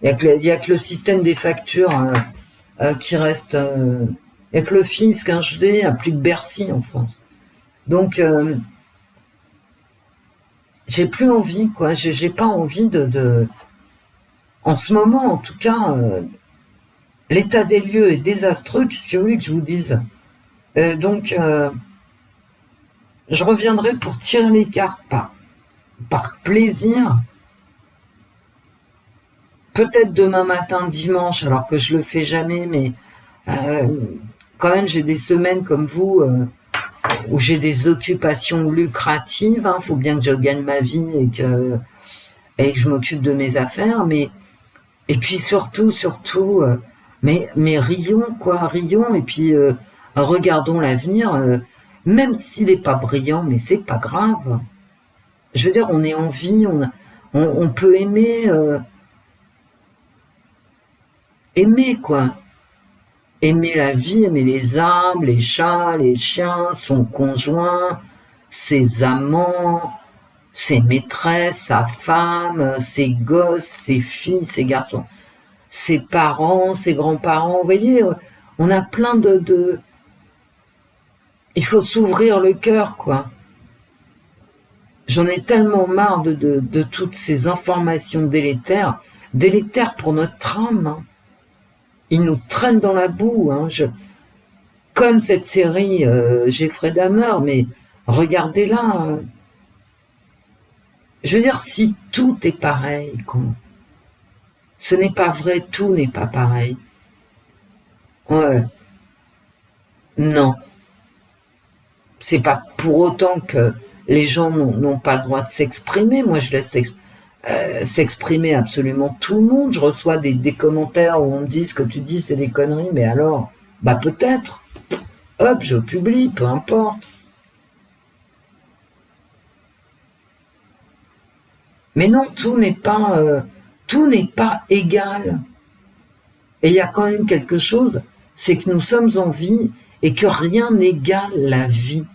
Il y a que le système des factures qui reste... Il y a que le fisc, hein, je dis, il n'y a plus que Bercy en France. Donc, j'ai plus envie, quoi. J'ai pas envie de... En ce moment, en tout cas, l'état des lieux est désastreux. Qu'est-ce que vous voulez que je vous dise donc, je reviendrai pour tirer les cartes par plaisir. Peut-être demain matin, dimanche, alors que je le fais jamais, mais quand même, j'ai des semaines comme vous où j'ai des occupations lucratives. Hein, faut bien que je gagne ma vie et que je m'occupe de mes affaires. Mais et puis surtout, mais rions quoi, rions et puis regardons l'avenir. Même s'il n'est pas brillant, mais c'est pas grave. Je veux dire, on est en vie, on peut aimer. Aimer, quoi. Aimer la vie, aimer les arbres, les chats, les chiens, son conjoint, ses amants, ses maîtresses, sa femme, ses gosses, ses filles, ses garçons, ses parents, ses grands-parents. Vous voyez, on a plein de... Il faut s'ouvrir le cœur, quoi. J'en ai tellement marre de toutes ces informations délétères pour notre âme, hein. Ils nous traînent dans la boue. Hein. Comme cette série Jeffrey Dahmer, mais regardez-la. Hein. Je veux dire, si tout est pareil, quoi. Ce n'est pas vrai, tout n'est pas pareil. Ouais. Non. C'est pas pour autant que les gens n'ont pas le droit de s'exprimer. Moi, je laisse s'exprimer absolument tout le monde. Je reçois des commentaires où on me dit ce que tu dis c'est des conneries, mais alors, bah peut-être. Hop, je publie, peu importe. Mais non, tout n'est pas égal. Et il y a quand même quelque chose, c'est que nous sommes en vie et que rien n'égale la vie.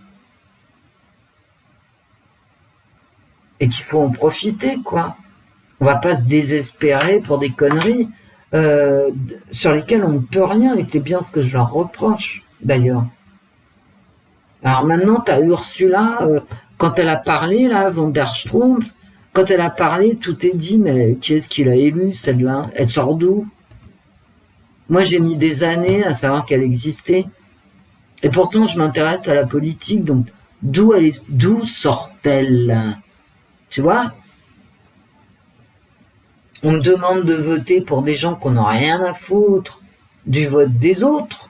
Et qu'il faut en profiter, quoi. On va pas se désespérer pour des conneries sur lesquelles on ne peut rien, et c'est bien ce que je leur reproche, d'ailleurs. Alors maintenant, tu as Ursula, quand elle a parlé, là, Van der Strompf, quand elle a parlé, tout est dit, mais qui est-ce qu'il a élu, celle-là? Elle sort d'où? Moi, j'ai mis des années à savoir qu'elle existait. Et pourtant, je m'intéresse à la politique, donc d'où sort-elle? Tu vois? On me demande de voter pour des gens qu'on n'a rien à foutre du vote des autres.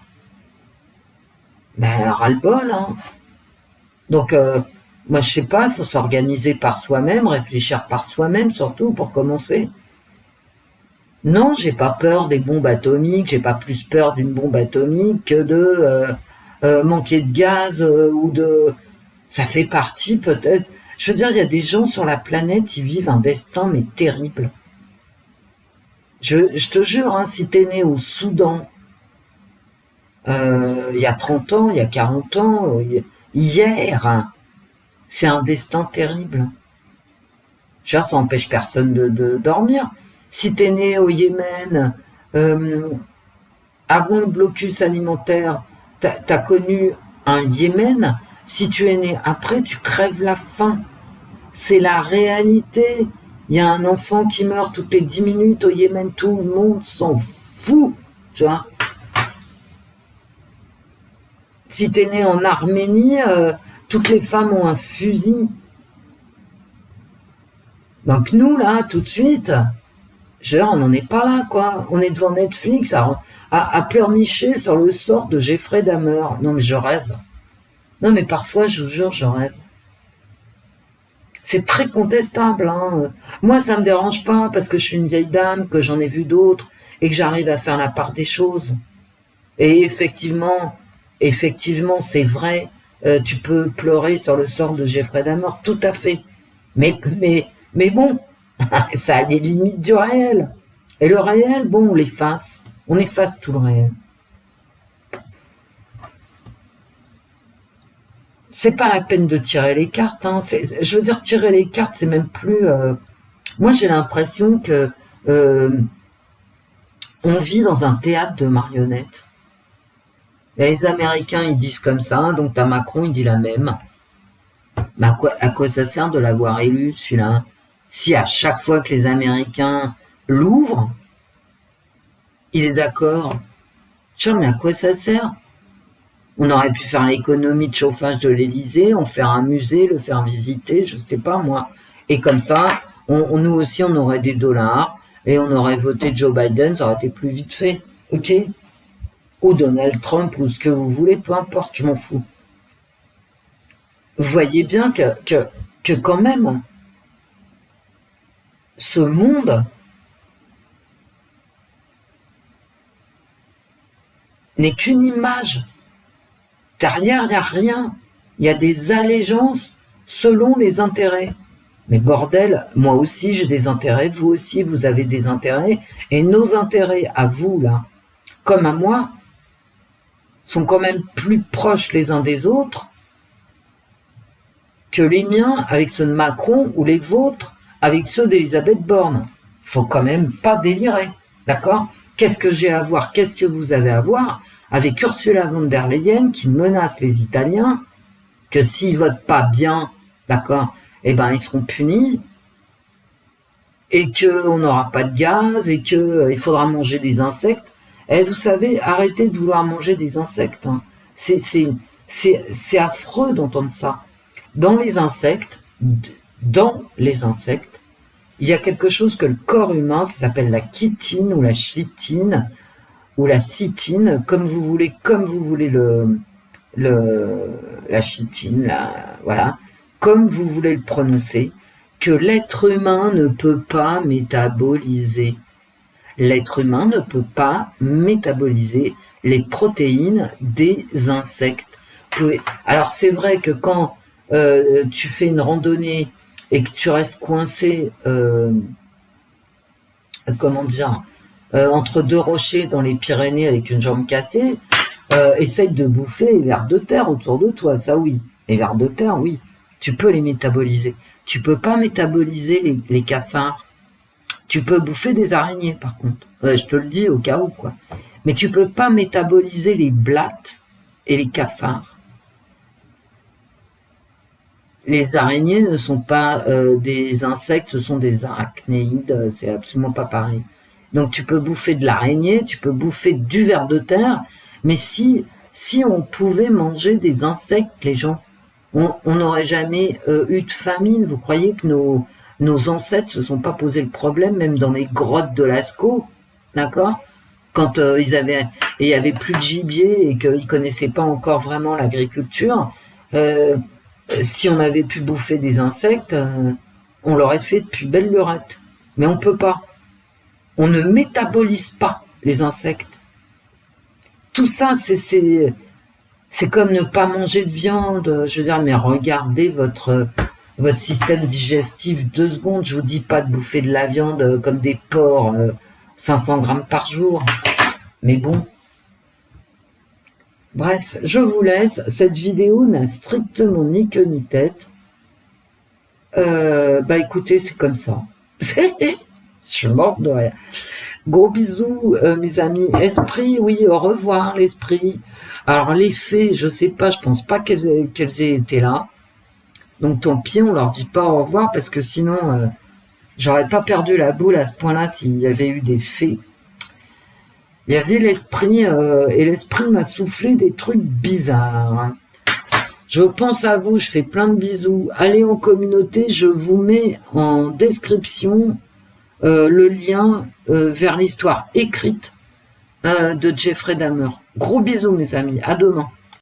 Ben, ras-le-bol, hein. Donc, moi, je sais pas, il faut s'organiser par soi-même, réfléchir par soi-même, surtout, pour commencer. Non, j'ai pas peur des bombes atomiques, j'ai pas plus peur d'une bombe atomique que de manquer de gaz ou de... Ça fait partie, peut-être... Je veux dire, il y a des gens sur la planète, ils vivent un destin, mais terrible. Je te jure, hein, si t'es né au Soudan, il y a 30 ans, il y a 40 ans, hier, hein, c'est un destin terrible. Je veux dire, ça n'empêche personne de dormir. Si t'es né au Yémen, avant le blocus alimentaire, t'as connu un Yémen, si tu es né après, tu crèves la faim. C'est la réalité. Il y a un enfant qui meurt toutes les 10 minutes au Yémen, tout le monde s'en fout. tu vois. Si t'es né en Arménie, toutes les femmes ont un fusil. Donc nous, là, tout de suite, on n'en est pas là, quoi. On est devant Netflix à pleurnicher sur le sort de Jeffrey Dahmer. Non, mais je rêve. Non, mais parfois, je vous jure, je rêve. C'est très contestable, hein. Moi, ça me dérange pas parce que je suis une vieille dame, que j'en ai vu d'autres et que j'arrive à faire la part des choses. Et effectivement, c'est vrai, tu peux pleurer sur le sort de Jeffrey Dahmer, tout à fait. Mais bon, ça a les limites du réel. Et le réel, bon, on l'efface. On efface tout le réel. C'est pas la peine de tirer les cartes. Hein. Je veux dire, tirer les cartes, c'est même plus... Moi, j'ai l'impression que on vit dans un théâtre de marionnettes. Et les Américains, ils disent comme ça, donc t'as Macron, il dit la même. Mais à quoi ça sert de l'avoir élu, celui-là? Si à chaque fois que les Américains l'ouvrent, il est d'accord. Tiens, mais à quoi ça sert? On aurait pu faire l'économie de chauffage de l'Élysée, en faire un musée, le faire visiter, je sais pas moi. Et comme ça, nous aussi, on aurait des dollars, et on aurait voté Joe Biden, ça aurait été plus vite fait. Ok? Ou Donald Trump, ou ce que vous voulez, peu importe, je m'en fous. Vous voyez bien que quand même, ce monde n'est qu'une image. Derrière, il n'y a rien. Il y a des allégeances selon les intérêts. Mais bordel, moi aussi j'ai des intérêts, vous aussi vous avez des intérêts, et nos intérêts à vous, là, comme à moi, sont quand même plus proches les uns des autres que les miens avec ceux de Macron ou les vôtres avec ceux d'Elisabeth Borne. Faut quand même pas délirer, d'accord? Qu'est-ce que j'ai à voir, qu'est-ce que vous avez à voir avec Ursula von der Leyen qui menace les Italiens que s'ils votent pas bien, d'accord, eh ben ils seront punis et qu'on n'aura pas de gaz et qu'il faudra manger des insectes. Et vous savez, arrêtez de vouloir manger des insectes. Hein. C'est affreux d'entendre ça. Dans les insectes, il y a quelque chose que le corps humain, ça s'appelle la chitine ou la chitine ou la cytine, comme vous voulez la chitine, voilà, comme vous voulez le prononcer, que l'être humain ne peut pas métaboliser. L'être humain ne peut pas métaboliser les protéines des insectes. Alors c'est vrai que quand tu fais une randonnée et que tu restes coincé, entre deux rochers dans les Pyrénées avec une jambe cassée, essaye de bouffer les vers de terre autour de toi, ça oui. Les vers de terre, oui. Tu peux les métaboliser. Tu peux pas métaboliser les cafards. Tu peux bouffer des araignées, par contre. Je te le dis au cas où, quoi. Mais tu peux pas métaboliser les blattes et les cafards. Les araignées ne sont pas des insectes, ce sont des arachnéides, c'est absolument pas pareil. Donc tu peux bouffer de l'araignée, tu peux bouffer du ver de terre, mais si on pouvait manger des insectes, les gens, on n'aurait jamais eu de famine. Vous croyez que nos ancêtres se sont pas posé le problème, même dans les grottes de Lascaux, d'accord? Quand il y avait plus de gibier et qu'ils connaissaient pas encore vraiment l'agriculture, si on avait pu bouffer des insectes, on l'aurait fait depuis belle lurette. Mais on peut pas. On ne métabolise pas les insectes. Tout ça, c'est comme ne pas manger de viande. Je veux dire, mais regardez votre système digestif 2 secondes. Je vous dis pas de bouffer de la viande comme des porcs, 500 grammes par jour. Mais bon. Bref, je vous laisse. Cette vidéo n'a strictement ni queue ni tête. Écoutez, c'est comme ça. Je suis morte de rire. Gros bisous, mes amis. Esprit, oui, au revoir, l'esprit. Alors, les fées, je sais pas, je pense pas qu'elles aient été là. Donc, tant pis, on leur dit pas au revoir parce que sinon, j'aurais pas perdu la boule à ce point-là s'il y avait eu des fées. Il y avait l'esprit, et l'esprit m'a soufflé des trucs bizarres. Hein. Je pense à vous, je fais plein de bisous. Allez en communauté, je vous mets en description le lien vers l'histoire écrite de Jeffrey Dahmer. Gros bisous mes amis, à demain.